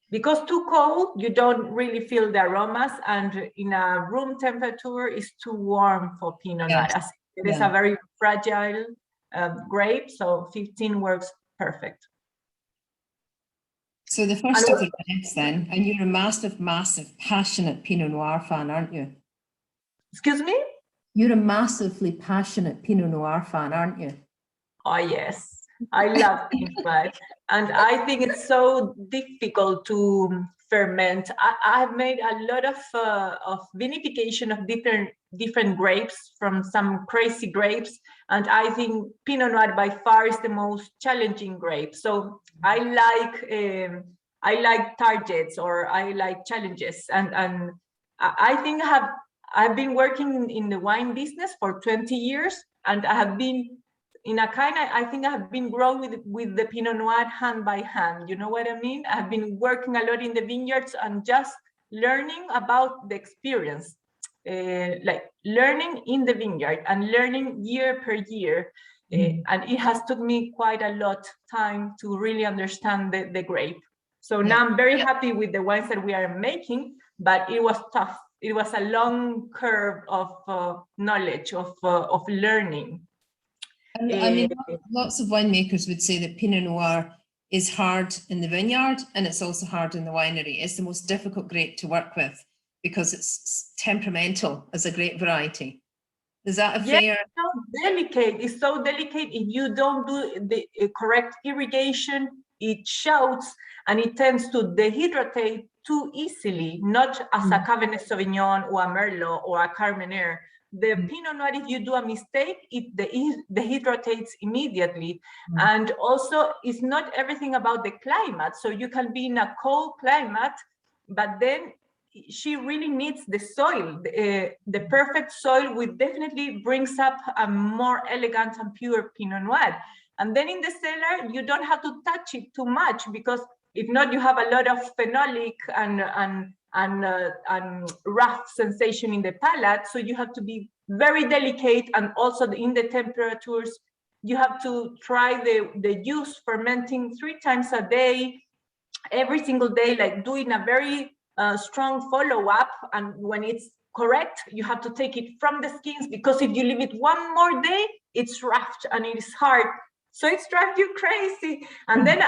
Because too cold, you don't really feel the aromas, and in a room temperature is too warm for Pinot Noir. Yes. It is a very fragile grape, so 15 works perfect. So the first of the reds then, and you're a massive, passionate Pinot Noir fan, aren't you? Excuse me? You're a massively passionate Pinot Noir fan, aren't you? Oh, yes. I love Pinot Noir. And I think it's so difficult to ferment. I've made a lot of vinification of different grapes from some crazy grapes. And I think Pinot Noir by far is the most challenging grape. So I like targets, or I like challenges. And I think I've been working in the wine business for 20 years, and I have been I think I have been growing with the Pinot Noir hand by hand. You know what I mean? I've been working a lot in the vineyards and just learning about the experience, like learning in the vineyard and learning year per year. And it has took me quite a lot of time to really understand the grape. So now I'm very happy with the wines that we are making, but it was tough. It was a long curve of knowledge, of learning. And I mean, lots of winemakers would say that Pinot Noir is hard in the vineyard and it's also hard in the winery. It's the most difficult grape to work with because it's temperamental as a grape variety. Is that a fair? It's so delicate. It's so delicate. If you don't do the correct irrigation, it shouts and it tends to dehydrate too easily, not as a Cabernet Sauvignon or a Merlot or a Carmenere. The Pinot Noir, if you do a mistake, it dehydrates immediately. And also, it's not everything about the climate. So you can be in a cold climate, but then she really needs the soil. The perfect soil will definitely brings up a more elegant and pure Pinot Noir. And then in the cellar, you don't have to touch it too much, because if not, you have a lot of phenolic and rough sensation in the palate. So you have to be very delicate, and also in the temperatures, you have to try the juice fermenting 3 times a day, every single day, like doing a very strong follow-up. And when it's correct, you have to take it from the skins, because if you leave it one more day, it's rough and it is hard. So it's drives you crazy. And then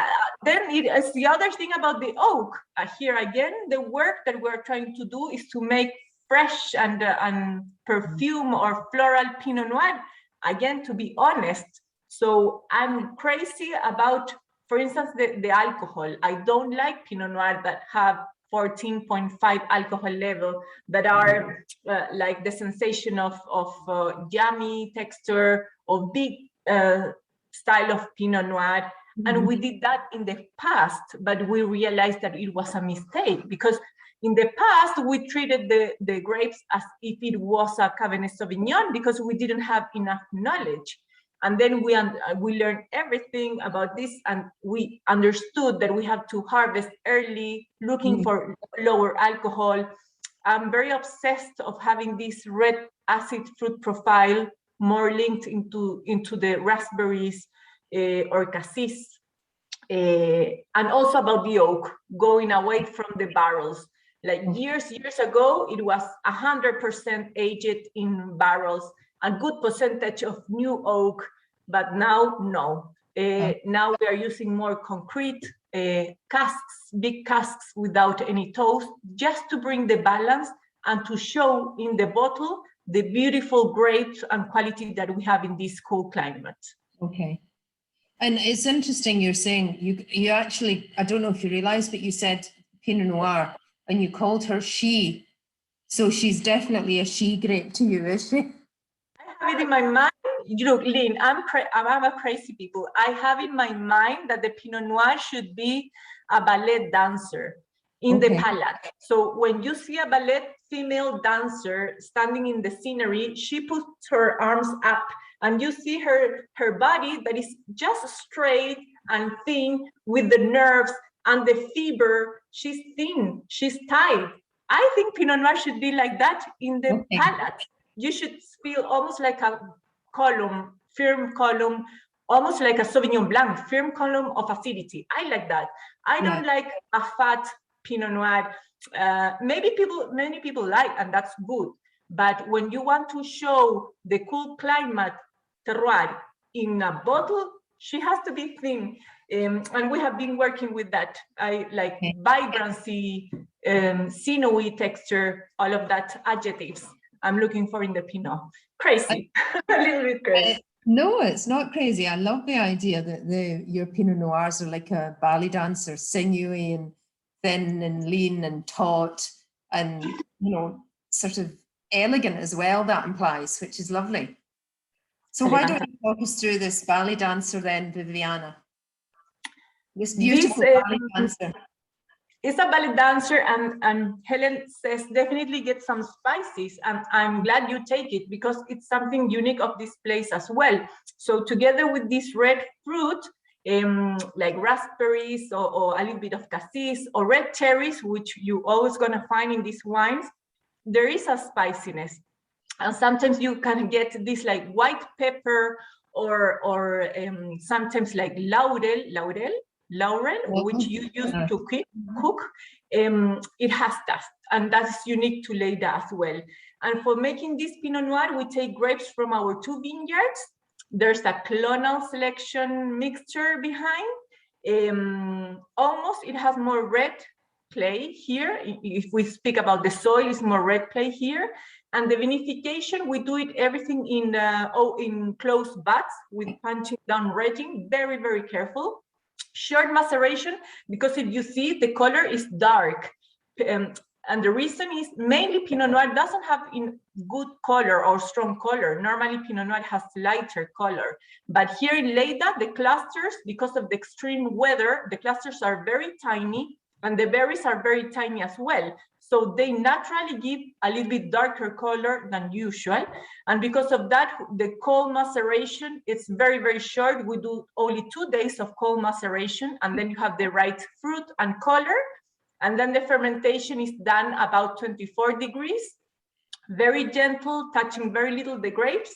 it is the other thing about the oak. Here again, the work that we're trying to do is to make fresh and perfume or floral Pinot Noir, again, to be honest. So I'm crazy about, for instance, the alcohol. I don't like Pinot Noir that have 14.5 alcohol level, that are like the sensation of yummy texture, of big style of Pinot Noir. And we did that in the past, but we realized that it was a mistake, because in the past we treated the grapes as if it was a Cabernet Sauvignon, because we didn't have enough knowledge. And then we learned everything about this, and we understood that we have to harvest early, looking for lower alcohol. I'm very obsessed of having this red acid fruit profile, more linked into the raspberries or cassis, and also about the oak, going away from the barrels. Like years ago, it was 100% aged in barrels, a good percentage of new oak, but now no. Now we are using more concrete casks, big casks without any toast, just to bring the balance and to show in the bottle the beautiful grapes and quality that we have in this cold climate. Okay. And it's interesting you're saying, you actually, I don't know if you realize, but you said Pinot Noir and you called her she. So she's definitely a she grape to you, is she? I have it in my mind. you know, Lynn, I'm a crazy people. I have in my mind that the Pinot Noir should be a ballet dancer in the palette. So when you see a ballet female dancer standing in the scenery, she puts her arms up and you see her body that is just straight and thin with the nerves and the fiber. She's thin, she's tight. I think Pinot Noir should be like that in the palette. You should feel almost like a column, firm column, almost like a Sauvignon Blanc, firm column of acidity. I like that. I don't like a fat Pinot Noir. Many people like, and that's good. But when you want to show the cool climate terroir in a bottle, she has to be thin. And we have been working with that. I like vibrancy, sinewy texture, all of that adjectives I'm looking for in the Pinot. Crazy, a little bit crazy. No, it's not crazy. I love the idea that your Pinot Noirs are like a ballet dancer, sinewy and thin and lean and taut and, you know, sort of elegant as well, that implies, which is lovely. So why don't you talk us through this ballet dancer then, Viviana? This beautiful ballet dancer. It's a ballet dancer, and Helen says definitely get some spices, and I'm glad you take it because it's something unique of this place as well. So together with this red fruit, like raspberries or a little bit of cassis or red cherries, which you always gonna find in these wines, there is a spiciness. And sometimes you can get this like white pepper or sometimes like laurel, which you use to cook. It has that, and that's unique to Leyda as well. And for making this Pinot Noir, we take grapes from our 2 vineyards. There's a clonal selection mixture behind. Almost it has more red clay here. If we speak about the soil, it's more red clay here. And the vinification, we do it everything in closed vats with punching down resin, very, very careful. Short maceration, because if you see, the color is dark. And the reason is mainly Pinot Noir doesn't have in good color or strong color. Normally Pinot Noir has lighter color. But here in Leyda, the clusters, because of the extreme weather, the clusters are very tiny and the berries are very tiny as well. So they naturally give a little bit darker color than usual. And because of that, the cold maceration, it's very, very short. We do only 2 days of cold maceration, and then you have the right fruit and color. And then the fermentation is done about 24 degrees, very gentle, touching very little the grapes.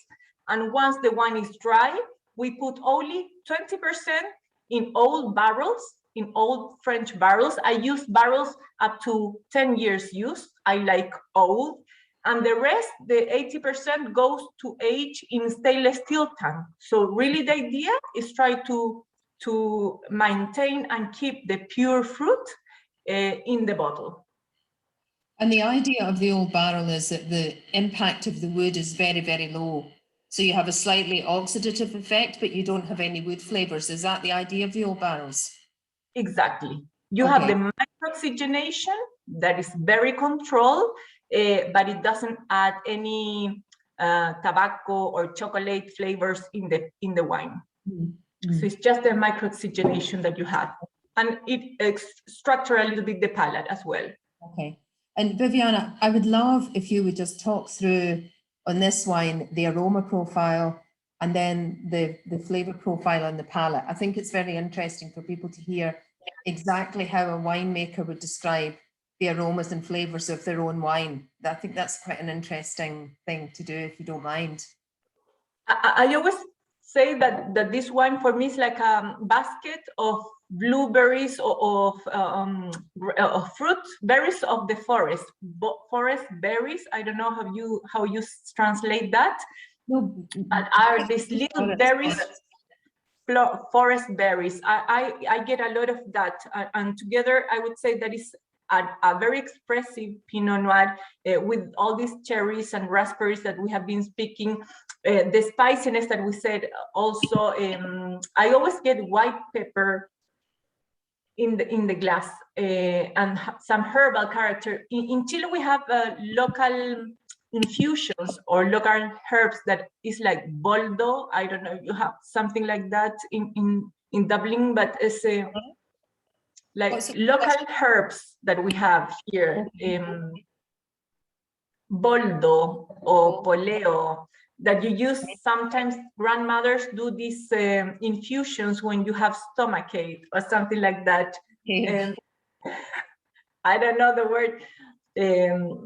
And once the wine is dry, we put only 20% in old barrels, in old French barrels. I use barrels up to 10 years use. I like old. And the rest, the 80% goes to age in stainless steel tank. So really the idea is try to maintain and keep the pure fruit in the bottle. And the idea of the old barrel is that the impact of the wood is very, very low. So you have a slightly oxidative effect, but you don't have any wood flavors. Is that the idea of the old barrels? Exactly. You have the microoxygenation that is very controlled, but it doesn't add any tobacco or chocolate flavors in the wine. So it's just the microoxygenation that you have. And it structures a little bit the palate as well. Okay. And Viviana, I would love if you would just talk through on this wine, the aroma profile and then the flavor profile on the palate. I think it's very interesting for people to hear exactly how a winemaker would describe the aromas and flavors of their own wine. I think that's quite an interesting thing to do, if you don't mind. I always say that this wine for me is like a basket of blueberries or of fruit, berries of the forest, forest berries. I don't know how you translate that. But are these little berries, forest berries. I get a lot of that, and together I would say that is a very expressive Pinot Noir with all these cherries and raspberries that we have been speaking. The spiciness that we said also. I always get white pepper in the glass and some herbal character. In Chile we have local infusions or local herbs that is like boldo. I don't know if you have something like that in Dublin, but it's like local herbs that we have here. Boldo or poleo, that you use. Sometimes grandmothers do these infusions when you have stomachache or something like that. I don't know the word,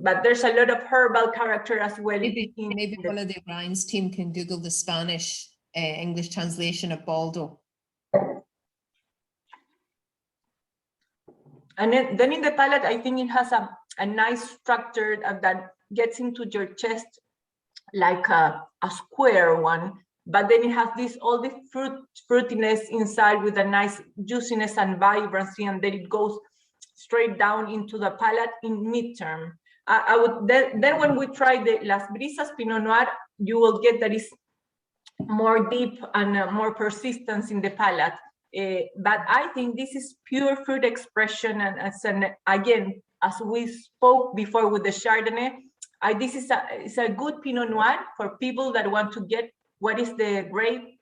but there's a lot of herbal character as well. Maybe one of the Brian's team can Google the Spanish English translation of boldo. And then in the palate, I think it has a nice structure that gets into your chest like a square one, but then it has all the fruitiness inside with a nice juiciness and vibrancy, and then it goes straight down into the palate in midterm. Then when we try the Las Brisas Pinot Noir, you will get that is more deep and more persistence in the palate. But I think this is pure fruit expression, and again, as we spoke before with the Chardonnay, this is a good Pinot Noir for people that want to get what is the grape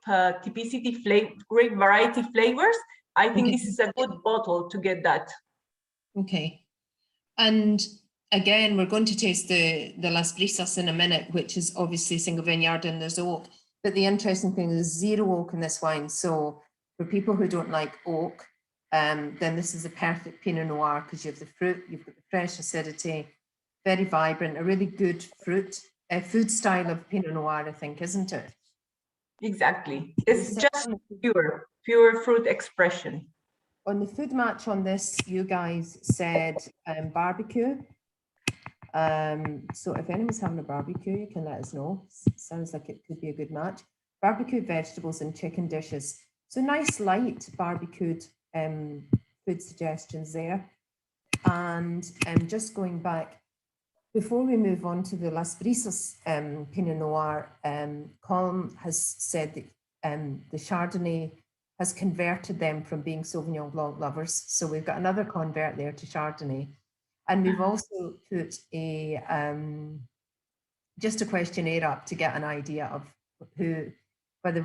typicity, grape variety flavors. I think this is a good bottle to get that. Okay. And again, we're going to taste the Las Brisas in a minute, which is obviously single vineyard and there's oak. But the interesting thing is 0 oak in this wine. So for people who don't like oak, then this is a perfect Pinot Noir because you have the fruit, you've got the fresh acidity, very vibrant, a really good food style of Pinot Noir, I think, isn't it? Exactly. It's just pure fruit expression. On the food match on this, you guys said barbecue. So if anyone's having a barbecue, you can let us know. Sounds like it could be a good match. Barbecue vegetables and chicken dishes. So nice light barbecued food suggestions there. And just going back, before we move on to the Las Brisas Pinot Noir, Colm has said that the Chardonnay has converted them from being Sauvignon Blanc lovers. So we've got another convert there to Chardonnay. And we've also put just a questionnaire up to get an idea of whether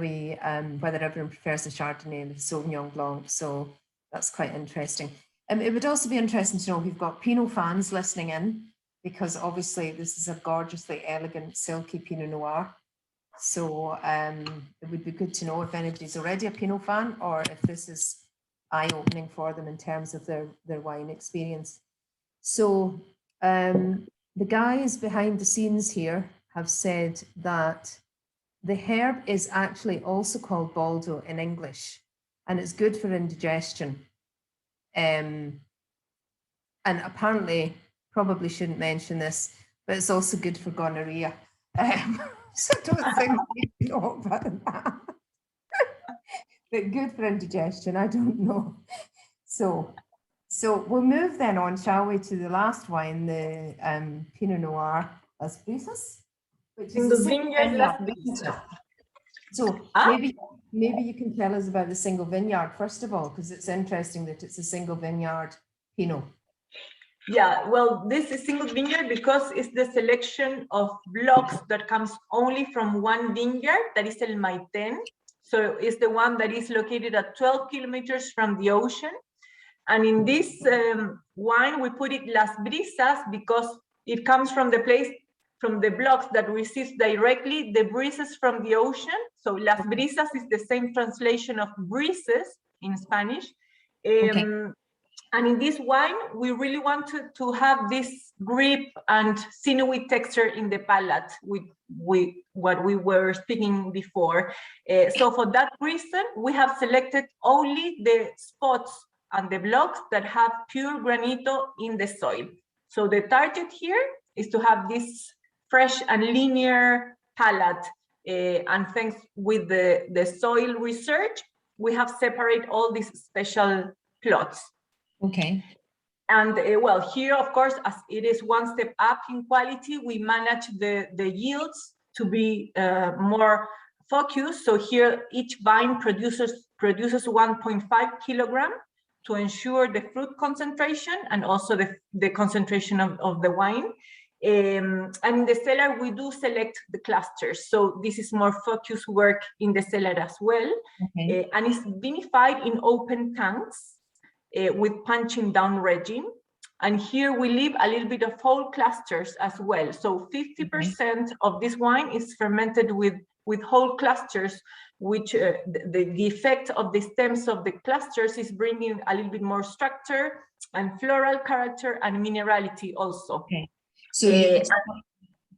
everyone prefers the Chardonnay and the Sauvignon Blanc. So that's quite interesting. It would also be interesting to know if we've got Pinot fans listening in, because obviously this is a gorgeously elegant, silky Pinot Noir. So it would be good to know if anybody's already a Pinot fan or if this is eye-opening for them in terms of their wine experience. So the guys behind the scenes here have said that the herb is actually also called boldo in English, and it's good for indigestion. And apparently, probably shouldn't mention this, but it's also good for gonorrhea. So I don't think we know about that. But good for indigestion, I don't know. So we'll move then on, shall we, to the last wine, the Pinot Noir Las Brisas, which is the vineyard Las Brisas. So maybe you can tell us about the single vineyard first of all, because it's interesting that it's a single vineyard Pinot. Yeah, well, this is single vineyard because it's the selection of blocks that comes only from one vineyard, that is El Maitén. So it's the one that is located at 12 kilometers from the ocean. And in this wine, we put it Las Brisas because it comes from the place, from the blocks that receives directly the breezes from the ocean. So Las Brisas is the same translation of breezes in Spanish. And in this wine, we really wanted to have this grip and sinewy texture in the palate with what we were speaking before. So for that reason, we have selected only the spots and the blocks that have pure granito in the soil. So the target here is to have this fresh and linear palate. And thanks with the soil research, we have separated all these special plots. Okay. And well, here, of course, as it is one step up in quality, we manage the yields to be more focused. So here, each vine produces 1.5 kilogram to ensure the fruit concentration and also the concentration of the wine. And in the cellar, we do select the clusters. So this is more focused work in the cellar as well. Okay. And it's vinified in open tanks with punching down regime. And here we leave a little bit of whole clusters as well. So 50% of this wine is fermented with whole clusters, which the effect of the stems of the clusters is bringing a little bit more structure and floral character and minerality also. Okay. So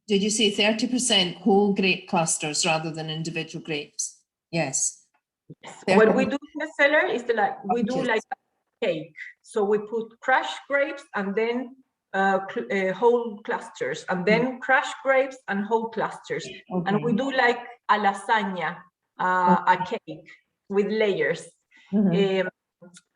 did you say 30% whole grape clusters rather than individual grapes? Yes. What we do in the cellar is we do like a cake. So we put crushed grapes and then whole clusters, and then crushed grapes and whole clusters. Okay. And we do like a lasagna, a cake with layers.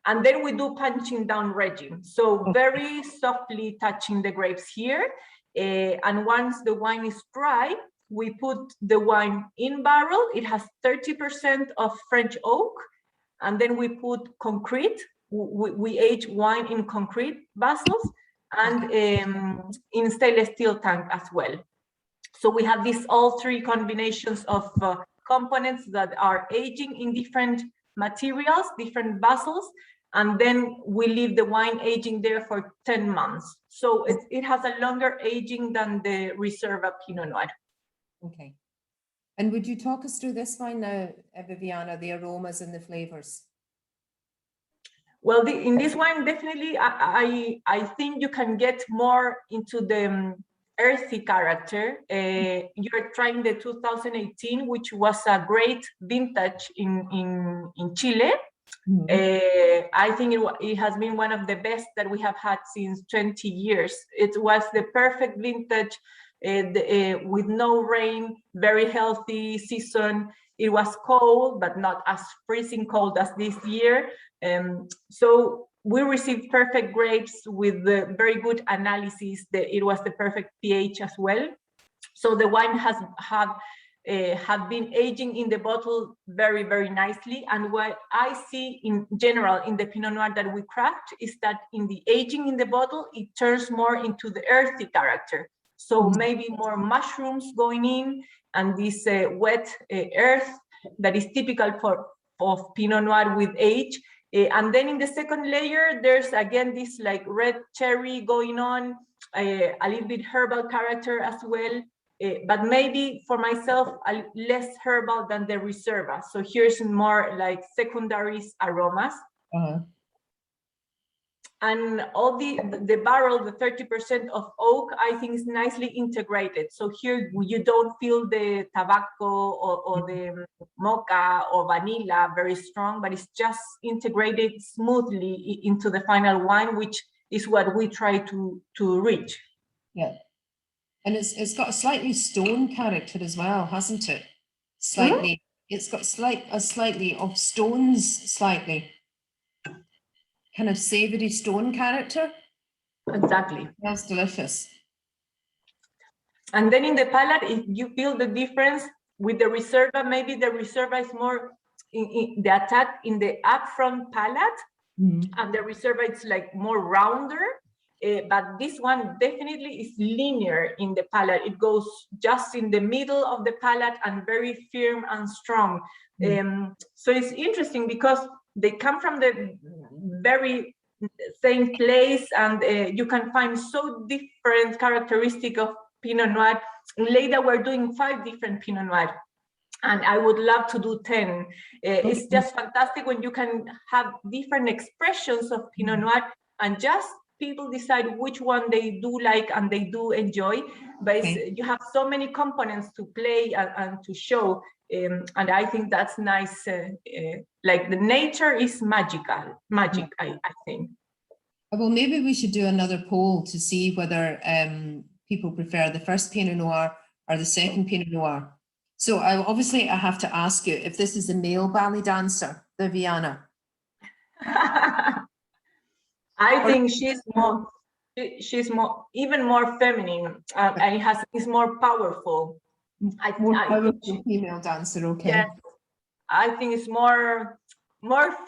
And then we do punching down regime. So very softly touching the grapes here. And once the wine is dry, we put the wine in barrel. It has 30% of French oak. And then we put concrete. We age wine in concrete vessels and in stainless steel tank as well. So we have these all three combinations of components that are aging in different materials, different vessels, and then we leave the wine aging there for 10 months. So it has a longer aging than the Reserva Pinot Noir. Okay. And would you talk us through this wine now, Viviana, the aromas and the flavors? Well, in this wine, definitely, I think you can get more into the earthy character. You're trying the 2018, which was a great vintage in Chile. I think it has been one of the best that we have had since 20 years. It was the perfect vintage with no rain, very healthy season. It was cold, but not as freezing cold as this year. So we received perfect grapes with the very good analysis that it was the perfect pH as well. So the wine have been aging in the bottle very, very nicely. And what I see in general in the Pinot Noir that we craft is that in the aging in the bottle, it turns more into the earthy character. So maybe more mushrooms going in and this wet earth that is typical of Pinot Noir with age. And then in the second layer, there's again this like red cherry going on, a little bit herbal character as well. But maybe for myself, less herbal than the Reserva. So here's more like secondary aromas. And all the barrel, the 30% of oak, I think is nicely integrated. So here you don't feel the tobacco or the mocha or vanilla very strong, but it's just integrated smoothly into the final wine, which is what we try to reach. Yeah. And it's got a slightly stone character as well, hasn't it? Slightly. It's got a slightly of stones, slightly. Kind of savory stone character. Exactly. That's delicious. And then in the palate, if you feel the difference with the Reserva, maybe the Reserva is more in the attack in the upfront palate, and the Reserva it's like more rounder. But this one definitely is linear in the palate. It goes just in the middle of the palate and very firm and strong. So it's interesting because they come from the very same place, and you can find so different characteristic of Pinot Noir. In Leyda, we're doing 5 different Pinot Noir, and I would love to do 10. It's just fantastic when you can have different expressions of Pinot Noir, and just people decide which one they do like and they do enjoy. But you have so many components to play and to show. And I think that's nice. Like the nature is magic, I think. Well, maybe we should do another poll to see whether people prefer the first Pinot Noir or the second Pinot Noir. So obviously I have to ask you if this is a male ballet dancer, Viviana. I think she's more even more feminine, and is more powerful. More powerful female dancer, okay. Yes, I think it's more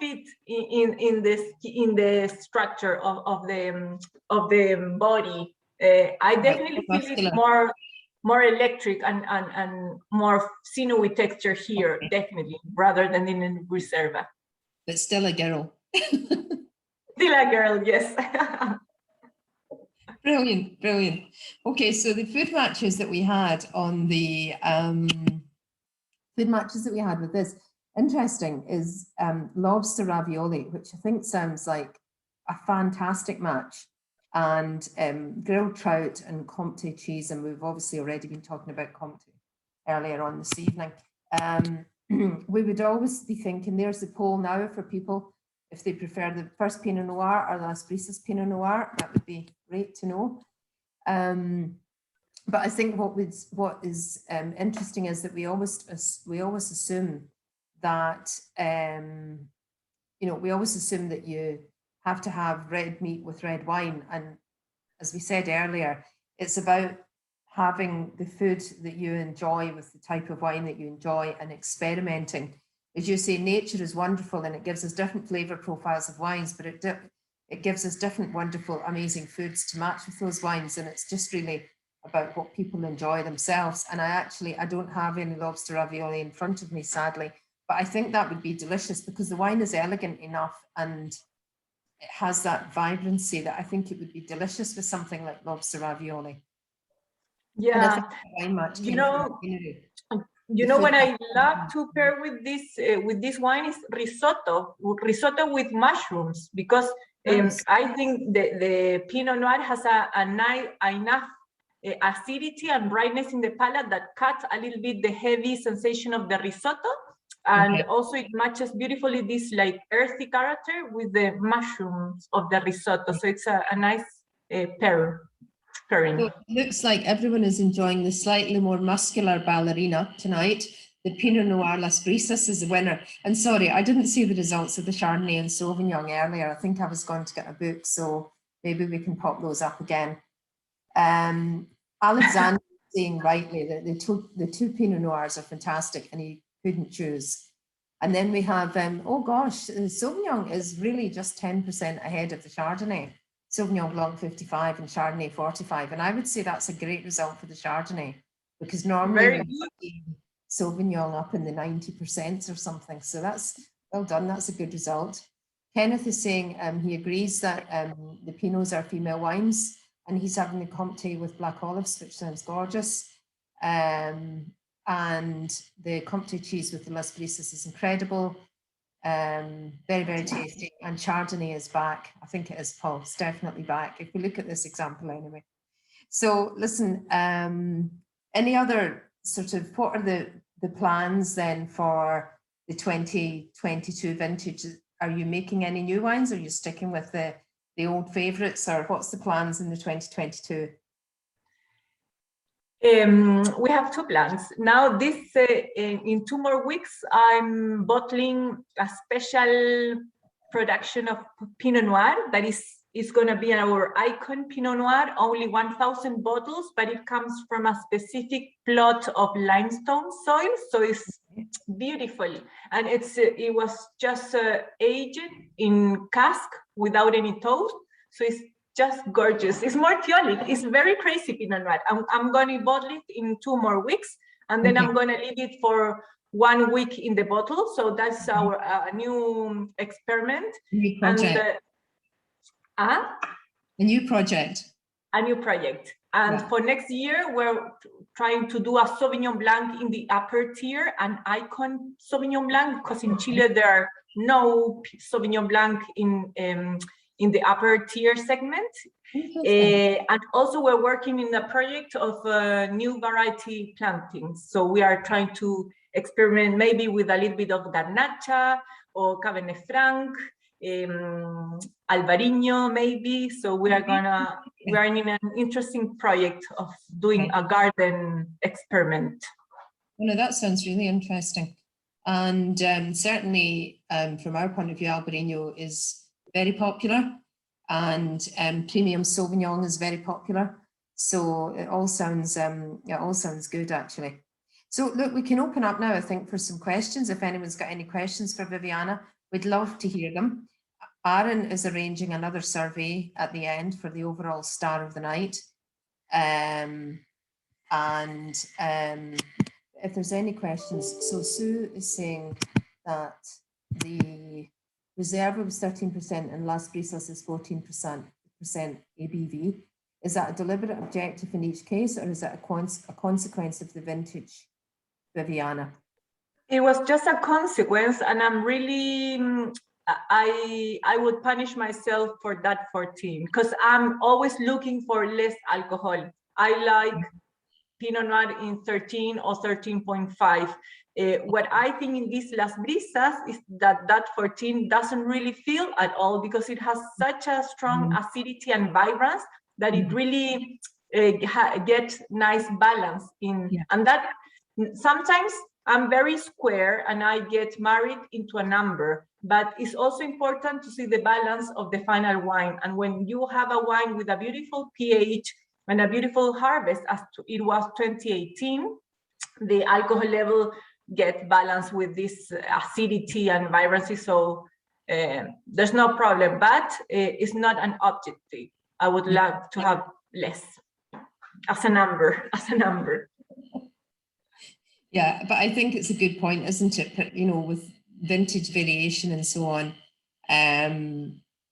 fit in the structure of the body. I definitely feel it's more electric and more sinewy texture here, definitely, rather than in Reserva. But still a girl. Still a girl, yes. Brilliant, brilliant. Okay, so the food matches that we had on the with this, interesting, is lobster ravioli, which I think sounds like a fantastic match, and grilled trout and Comté cheese, and we've obviously already been talking about Comté earlier on this evening. We would always be thinking, there's the poll now for people, if they prefer the first Pinot Noir or the Las Brisas Pinot Noir. That would be great to know. But I think what is interesting is that we always assume that we always assume that you have to have red meat with red wine, and as we said earlier, it's about having the food that you enjoy with the type of wine that you enjoy and experimenting. As you say, nature is wonderful and it gives us different flavor profiles of wines, but it gives us different wonderful, amazing foods to match with those wines, and it's just really about what people enjoy themselves. And I don't have any lobster ravioli in front of me, sadly, but I think that would be delicious because the wine is elegant enough and it has that vibrancy that I think it would be delicious with something like lobster ravioli. Yeah, what I love to pair with this wine is risotto with mushrooms, because I think the Pinot Noir has enough acidity and brightness in the palate that cuts a little bit the heavy sensation of the risotto, and also it matches beautifully this like earthy character with the mushrooms of the risotto. So it's a nice pairing. So it looks like everyone is enjoying the slightly more muscular ballerina tonight. The Pinot Noir Las Brisas is the winner. And sorry, I didn't see the results of the Chardonnay and Sauvignon earlier. I think I was going to get a book, so maybe we can pop those up again. Alexander saying rightly that the two Pinot Noirs are fantastic and he couldn't choose. And then we have, oh gosh, the Sauvignon is really just 10% ahead of the Chardonnay. Sauvignon Blanc 55 and Chardonnay 45. And I would say that's a great result for the Chardonnay, because normally Sauvignon up in the 90% or something. So that's well done. That's a good result. Kenneth is saying he agrees that the Pinots are female wines, and he's having the Comté with black olives, which sounds gorgeous. And the Comté cheese with the Las Brisas is incredible. Very, very tasty. And Chardonnay is back. I think it is, Paul. It's definitely back, if we look at this example anyway. So listen, any other sort of, what are the plans then for the 2022 vintage? Are you making any new wines? Are you sticking with the old favorites, or what's the plans in the 2022? We have two plans. Now in 2 more weeks, I'm bottling a special production of Pinot Noir that is going to be our icon Pinot Noir, only 1,000 bottles, but it comes from a specific plot of limestone soil, so it's beautiful. And it was just aged in cask without any toast, so it's just gorgeous. It's more thiolic. It's very crazy Pinot Noir. I'm going to bottle it in 2 more weeks, and then I'm going to leave it for 1 week in the bottle. So that's our new experiment. New project. And, a new project. A new project. And for next year, we're trying to do a Sauvignon Blanc in the upper tier, an icon Sauvignon Blanc, because in Chile there are no Sauvignon Blanc in the upper tier segment. And also we're working in a project of new variety plantings. So we are trying to experiment maybe with a little bit of Garnacha or Cabernet Franc, Albarino maybe. So we are in an interesting project of doing a garden experiment. Well, no, that sounds really interesting. And certainly from our point of view, Albarino is very popular, and premium Sauvignon is very popular. So it all sounds good actually. So look, we can open up now, I think, for some questions. If anyone's got any questions for Viviana, we'd love to hear them. Aaron is arranging another survey at the end for the overall star of the night. If there's any questions, so Sue is saying that the Reserva was 13% and Las Brisas is 14% ABV. Is that a deliberate objective in each case, or is that a consequence of the vintage, Viviana? It was just a consequence, and I'm really, I would punish myself for that 14, because I'm always looking for less alcohol. I like Pinot Noir in 13 or 13.5. What I think in these Las Brisas is that 14 doesn't really feel at all, because it has such a strong acidity and vibrance that it really gets nice balance in, and that sometimes I'm very square and I get married into a number, but it's also important to see the balance of the final wine. And when you have a wine with a beautiful pH and a beautiful harvest, as it was 2018, the alcohol level get balanced with this acidity and vibrancy. So there's no problem, but it's not an objective. I would love to have less as a number, Yeah, but I think it's a good point, isn't it? But, you know, with vintage variation and so on,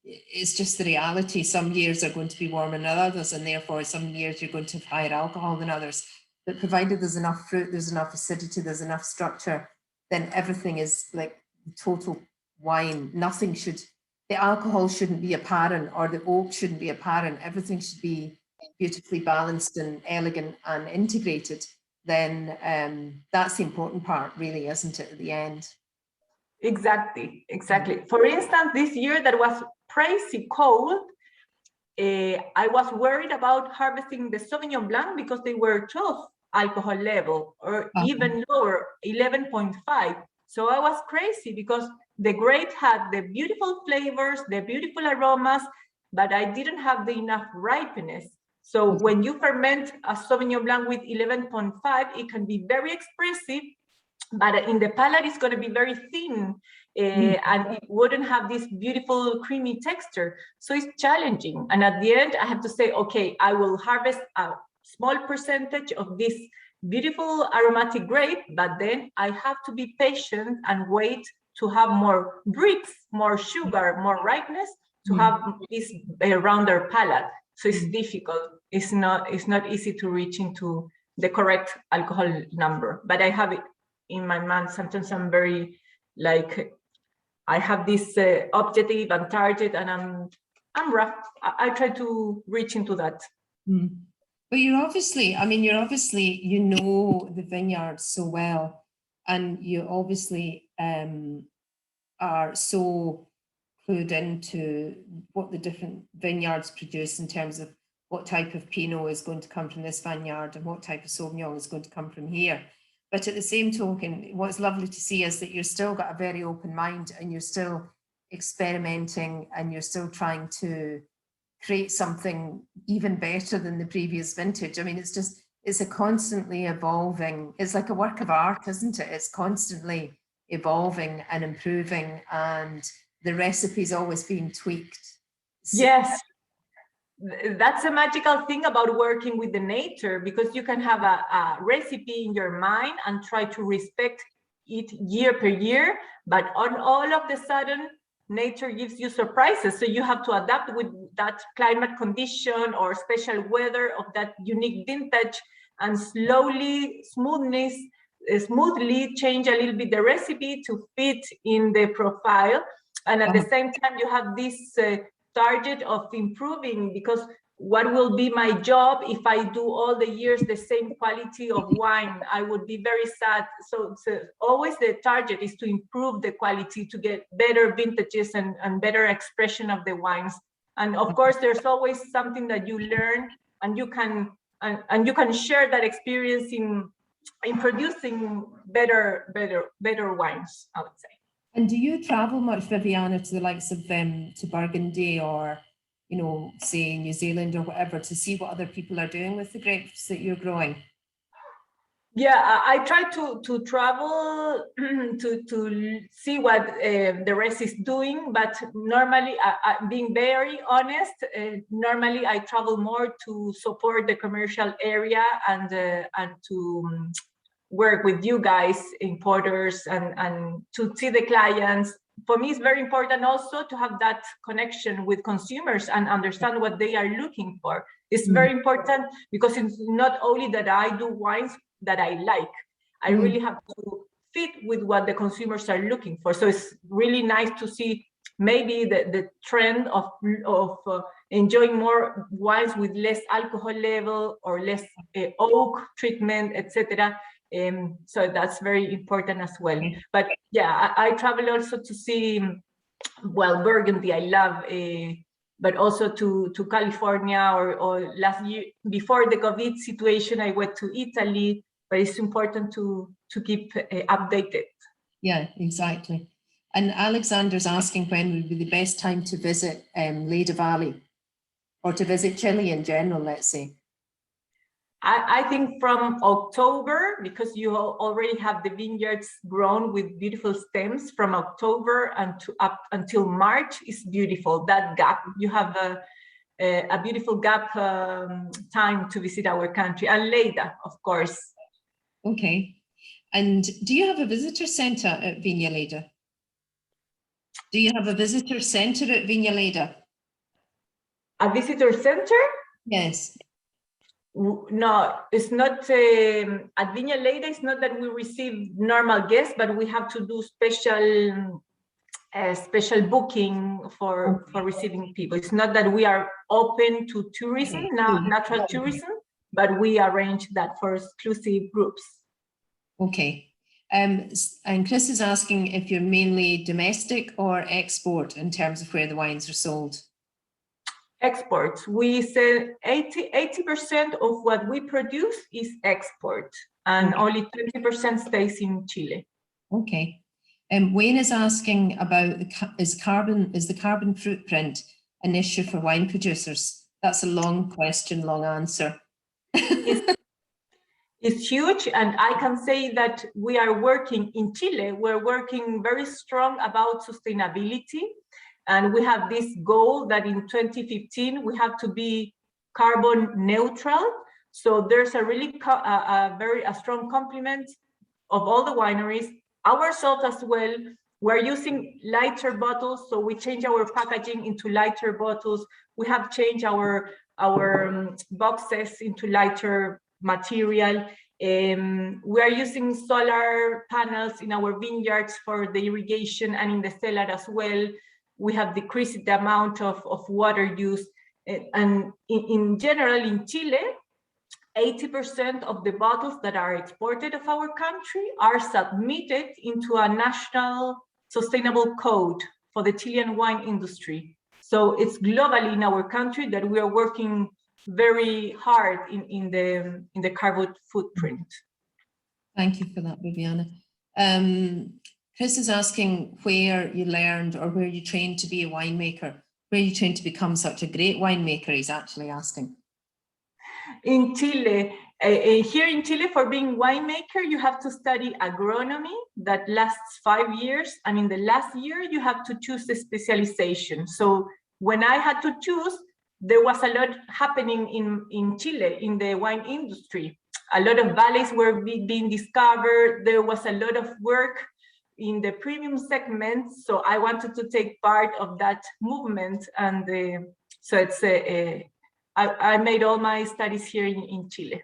it's just the reality. Some years are going to be warmer than others, and therefore some years you're going to have higher alcohol than others. But provided there's enough fruit, there's enough acidity, there's enough structure, then everything is like total wine. Nothing should, the alcohol shouldn't be apparent, or the oak shouldn't be apparent. Everything should be beautifully balanced and elegant and integrated. Then that's the important part, really, isn't it, at the end? Exactly. For instance, this year that was crazy cold, I was worried about harvesting the Sauvignon Blanc because they were 12 alcohol level, or even lower, 11.5. So I was crazy because the grape had the beautiful flavors, the beautiful aromas, but I didn't have the enough ripeness. So when you ferment a Sauvignon Blanc with 11.5, it can be very expressive, but in the palate it's going to be very thin, and it wouldn't have this beautiful creamy texture. So it's challenging. And at the end, I have to say, okay, I will harvest a small percentage of this beautiful aromatic grape, but then I have to be patient and wait to have more bricks, more sugar, more ripeness, to have this rounder palate. So it's difficult. It's not easy to reach into the correct alcohol number, but I have it in my mind. Sometimes I'm very like, I have this objective and target, and I'm rough. I try to reach into that. But you're obviously, you know the vineyards so well, and you obviously are so clued into what the different vineyards produce in terms of what type of Pinot is going to come from this vineyard and what type of Sauvignon is going to come from here. But at the same token, what's lovely to see is that you're still got a very open mind, and you're still experimenting, and you're still trying to create something even better than the previous vintage. I mean, it's a constantly evolving, it's like a work of art, isn't it? It's constantly evolving and improving, and the recipe's always being tweaked. Yes. That's a magical thing about working with the nature, because you can have a recipe in your mind and try to respect it year per year, but on all of the sudden, nature gives you surprises. So you have to adapt with that climate condition or special weather of that unique vintage, and smoothly change a little bit the recipe to fit in the profile. And at the same time, you have this target of improving, because what will be my job if I do all the years the same quality of wine? I would be very sad. So always the target is to improve the quality, to get better vintages and better expression of the wines. And of course, there's always something that you learn, and you can share that experience in producing better wines, I would say. And do you travel much, Viviana, to the likes of to Burgundy, or, you know, say New Zealand or whatever, to see what other people are doing with the grapes that you're growing? Yeah, I try to travel to see what the rest is doing, but normally, being very honest, normally I travel more to support the commercial area and to work with you guys, importers, and to see the clients. For me, it's very important also to have that connection with consumers and understand what they are looking for. It's very important because it's not only that I do wines that I like, I really have to fit with what the consumers are looking for. So it's really nice to see maybe the trend of enjoying more wines with less alcohol level or less oak treatment, etc. So that's very important as well. But yeah, I travel also to see, well, Burgundy, I love, but also to California, or last year, before the COVID situation, I went to Italy, but it's important to keep updated. Yeah, exactly. And Alexander's asking when would be the best time to visit Leyda Valley, or to visit Chile in general, let's say. I think from October, because you already have the vineyards grown with beautiful stems, from October and up until March is beautiful. That gap, you have a beautiful gap time to visit our country, and Leyda, of course. Okay. And do you have a visitor center at Viña Leyda? Do you have a visitor center at Viña Leyda? A visitor center? Yes. No, it's not. At Viña Leyda, it's not that we receive normal guests, but we have to do special booking for receiving people. It's not that we are open to tourism, natural tourism, but we arrange that for exclusive groups. Okay. And Chris is asking if you're mainly domestic or export in terms of where the wines are sold. Exports. We say 80% of what we produce is export, and only 20% stays in Chile. Okay. Wayne is asking about is the carbon footprint an issue for wine producers? That's a long question, long answer. It's huge, and I can say that we are working in Chile. We're working very strong about sustainability, and we have this goal that in 2015 we have to be carbon neutral. So there's a really a strong complement of all the wineries, ourselves as well. We're using lighter bottles, so we change our packaging into lighter bottles. We have changed our boxes into lighter material. We are using solar panels in our vineyards for the irrigation and in the cellar as well. We have decreased the amount of water use. And in general, in Chile, 80% of the bottles that are exported of our country are submitted into a national sustainable code for the Chilean wine industry. So it's globally in our country that we are working very hard in the carbon footprint. Thank you for that, Viviana. Chris is asking where you learned or where you trained to be a winemaker, where you trained to become such a great winemaker, he's actually asking. In Chile, here in Chile, for being winemaker, you have to study agronomy that lasts 5 years. And in the last year, you have to choose a specialization. So when I had to choose, there was a lot happening in Chile in the wine industry. A lot of valleys were being discovered. There was a lot of work in the premium segment. So I wanted to take part of that movement. And so it's I made all my studies here in Chile.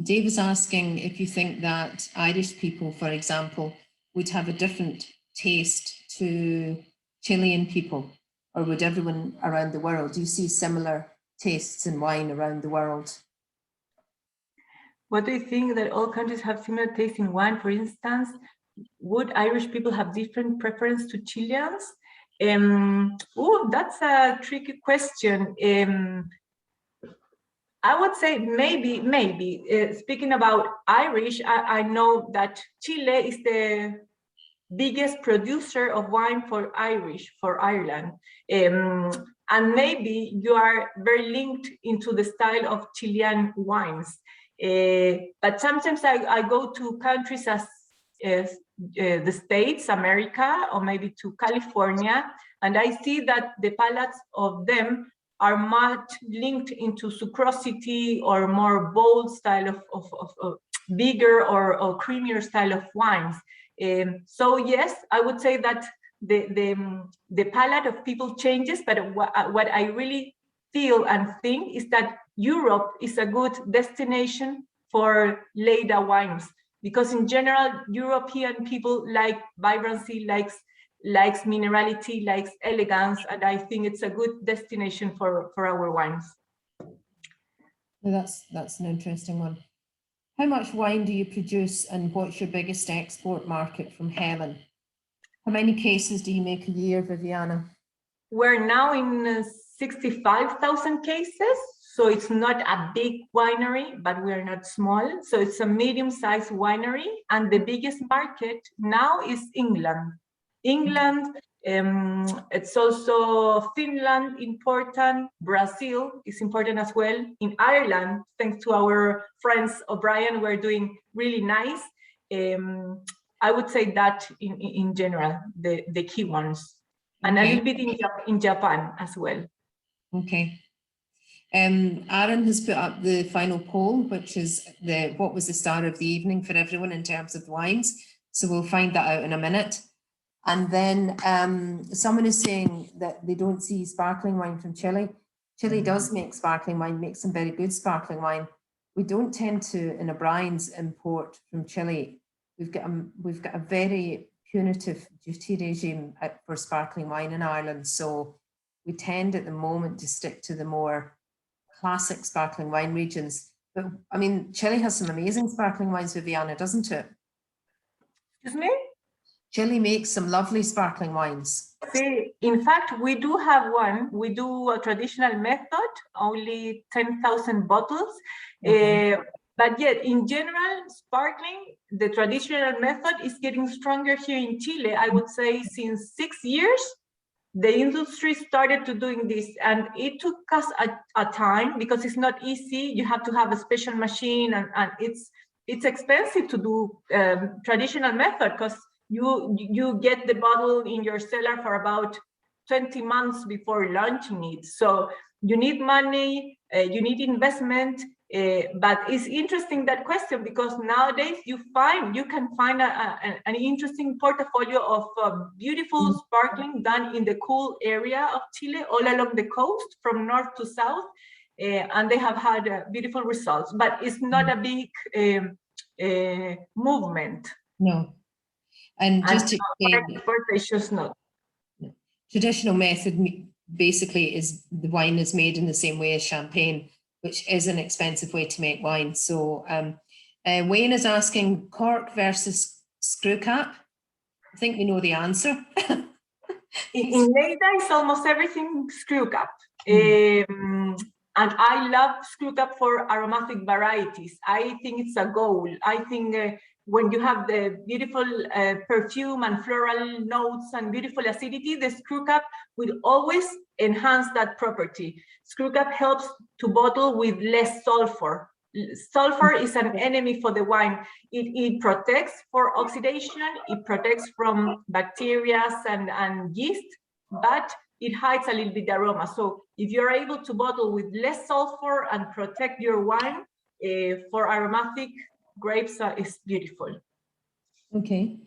Dave is asking if you think that Irish people, for example, would have a different taste to Chilean people, or would everyone around the world? Do you see similar tastes in wine around the world? What do you think that all countries have similar taste in wine? For instance, would Irish people have different preference to Chileans? Oh, that's a tricky question. I would say maybe. Speaking about Irish, I know that Chile is the biggest producer of wine for Ireland. And maybe you are very linked into the style of Chilean wines. But sometimes I go to countries as the States, America, or maybe to California, and I see that the palates of them are much linked into sucrosity or more bold style of bigger or creamier style of wines. So yes, I would say that the palate of people changes, but what I really feel and think is that Europe is a good destination for Leyda wines, because in general, European people like vibrancy, likes minerality, likes elegance, and I think it's a good destination for our wines. Well, that's an interesting one. How much wine do you produce, and what's your biggest export market from Helen? How many cases do you make a year, Viviana? We're now in 65,000 cases, so it's not a big winery, but we're not small. So it's a medium-sized winery, and the biggest market now is England. It's also Finland important, Brazil is important as well. In Ireland, thanks to our friends O'Brien, we're doing really nice. I would say that in general, the key ones. And a little bit in Japan as well. Okay. Aaron has put up the final poll, which is what was the star of the evening for everyone in terms of wines. So we'll find that out in a minute. And then someone is saying that they don't see sparkling wine from Chile. Chile does make sparkling wine, makes some very good sparkling wine. We don't tend to, in O'Brien's, import from Chile. We've got a very punitive duty regime for sparkling wine in Ireland. So we tend at the moment to stick to the more classic sparkling wine regions. But I mean, Chile has some amazing sparkling wines, Viviana, doesn't it? Excuse me? Chile makes some lovely sparkling wines. See, in fact, we do have one. We do a traditional method, only 10,000 bottles. Okay. But yet, in general, sparkling, the traditional method is getting stronger here in Chile. I would say since 6 years, the industry started to doing this, and it took us a time because it's not easy. You have to have a special machine, and it's expensive to do traditional method because you get the bottle in your cellar for about 20 months before launching it. So you need money, you need investment, but it's interesting that question because nowadays you can find an interesting portfolio of beautiful sparkling done in the cool area of Chile, all along the coast from north to south, and they have had beautiful results, but it's not a big movement. No. And just to explain, traditional method basically is the wine is made in the same way as champagne, which is an expensive way to make wine. So Wayne is asking Cork versus screw cap. I think we know the answer. In Leyda, it's almost everything screw cap. And I love screw cap for aromatic varieties. I think it's a goal. I think when you have the beautiful perfume and floral notes and beautiful acidity, the screw cap will always enhance that property. Screw cap helps to bottle with less sulfur. Sulfur is an enemy for the wine. It protects for oxidation, it protects from bacteria and yeast, but it hides a little bit the aroma. So if you're able to bottle with less sulfur and protect your wine for aromatic grapes, is beautiful. Okay.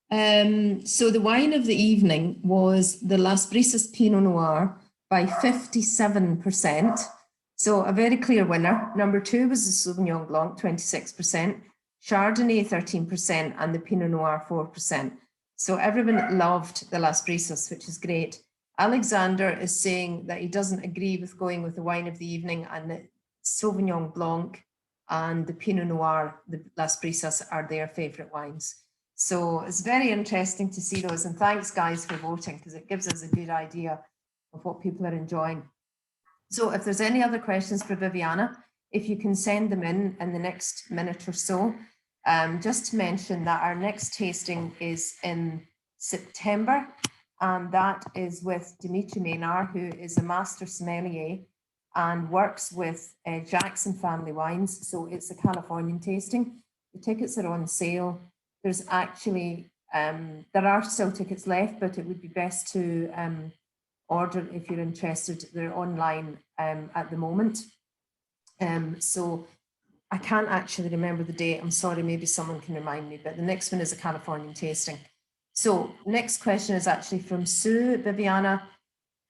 So the wine of the evening was the Las Brisas Pinot Noir by 57%. So a very clear winner. Number 2 was the Sauvignon Blanc, 26%, Chardonnay 13%, and the Pinot Noir 4%. So everyone loved the Las Brisas, which is great. Alexander is saying that he doesn't agree with going with the wine of the evening, and that Sauvignon Blanc and the Pinot Noir, the Las Brisas, are their favourite wines. So it's very interesting to see those. And thanks, guys, for voting, because it gives us a good idea of what people are enjoying. So if there's any other questions for Viviana, if you can send them in the next minute or so. Just to mention that our next tasting is in September, and that is with Dimitri Maynard, who is a master sommelier. and works with Jackson Family Wines. So it's a Californian tasting. The tickets are on sale. There's actually, there are still tickets left, but it would be best to order if you're interested. They're online at the moment. So I can't actually remember the date. I'm sorry, maybe someone can remind me, but the next one is a Californian tasting. So next question is actually from Sue Viviana.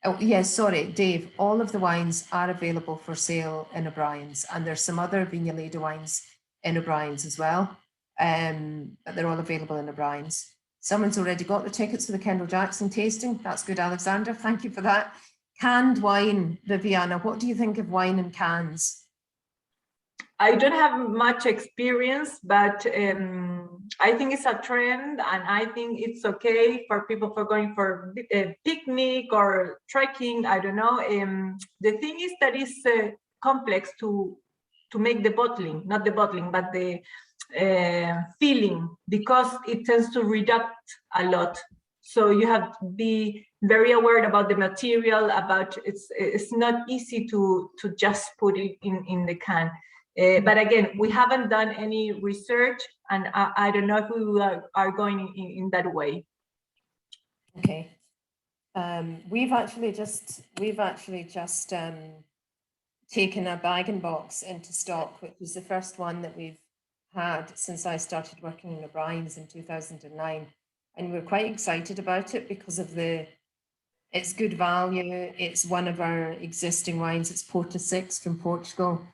Oh, yes, sorry, Dave. All of the wines are available for sale in O'Brien's, and there's some other Viña Leyda wines in O'Brien's as well. But they're all available in O'Brien's. Someone's already got the tickets for the Kendall Jackson tasting. That's good, Alexander. Thank you for that. Canned wine, Viviana. What do you think of wine in cans? I don't have much experience, but I think it's a trend, and I think it's okay for people for going for a picnic or trekking. I don't know. The thing is that it's complex to make the bottling, not the bottling, but the filling, because it tends to reduct a lot. So you have to be very aware about the material. About it's not easy to just put it in the can. But again, we haven't done any research, and I don't know if we are going in that way. Okay. We've actually just taken a bag-in-box into stock, which is the first one that we've had since I started working in O'Brien's in 2009, and we're quite excited about it because of it's good value. It's one of our existing wines. It's Porta 6 from Portugal.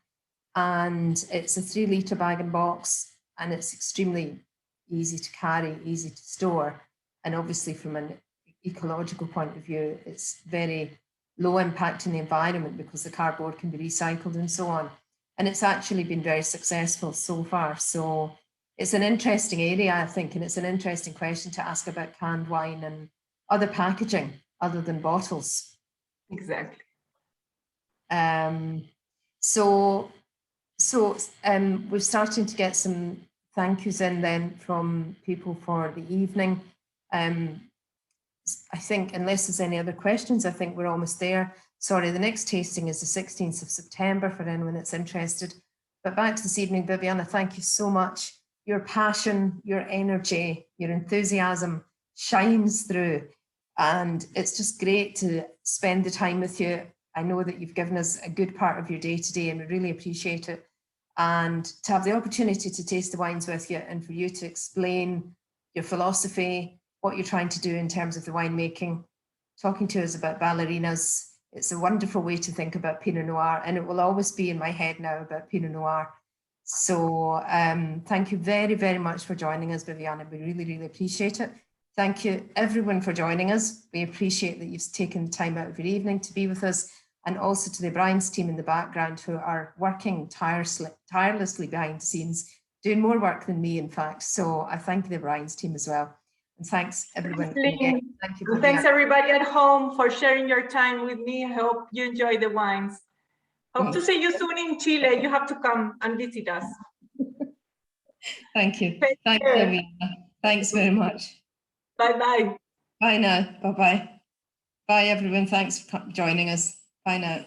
And it's a 3-litre bag-in-box, and it's extremely easy to carry, easy to store. And obviously from an ecological point of view, it's very low impact in the environment because the cardboard can be recycled and so on. And it's actually been very successful so far. So it's an interesting area, I think, and it's an interesting question to ask about canned wine and other packaging other than bottles. Exactly. So we're starting to get some thank yous in then from people for the evening. I think, unless there's any other questions, I think we're almost there. Sorry, the next tasting is the 16th of September for anyone that's interested. But back to this evening, Viviana, thank you so much. Your passion, your energy, your enthusiasm shines through. And it's just great to spend the time with you. I know that you've given us a good part of your day today, and we really appreciate it. And to have the opportunity to taste the wines with you, and for you to explain your philosophy, what you're trying to do in terms of the winemaking, talking to us about ballerinas. It's a wonderful way to think about Pinot Noir, and it will always be in my head now about Pinot Noir. So thank you very, very much for joining us, Viviana. We really, really appreciate it. Thank you everyone for joining us. We appreciate that you've taken time out of your evening to be with us, and also to the O'Brien's team in the background who are working tirelessly behind the scenes, doing more work than me, in fact. So I thank the O'Brien's team as well. And thanks everyone. Again, thank you. Thanks everybody at home for sharing your time with me. I hope you enjoy the wines. Hope to see you soon in Chile. You have to come and visit us. Thank you. Thanks, Viviana. Thanks very much. Bye-bye. Bye now. Bye-bye. Bye, everyone. Thanks for joining us. Bye now.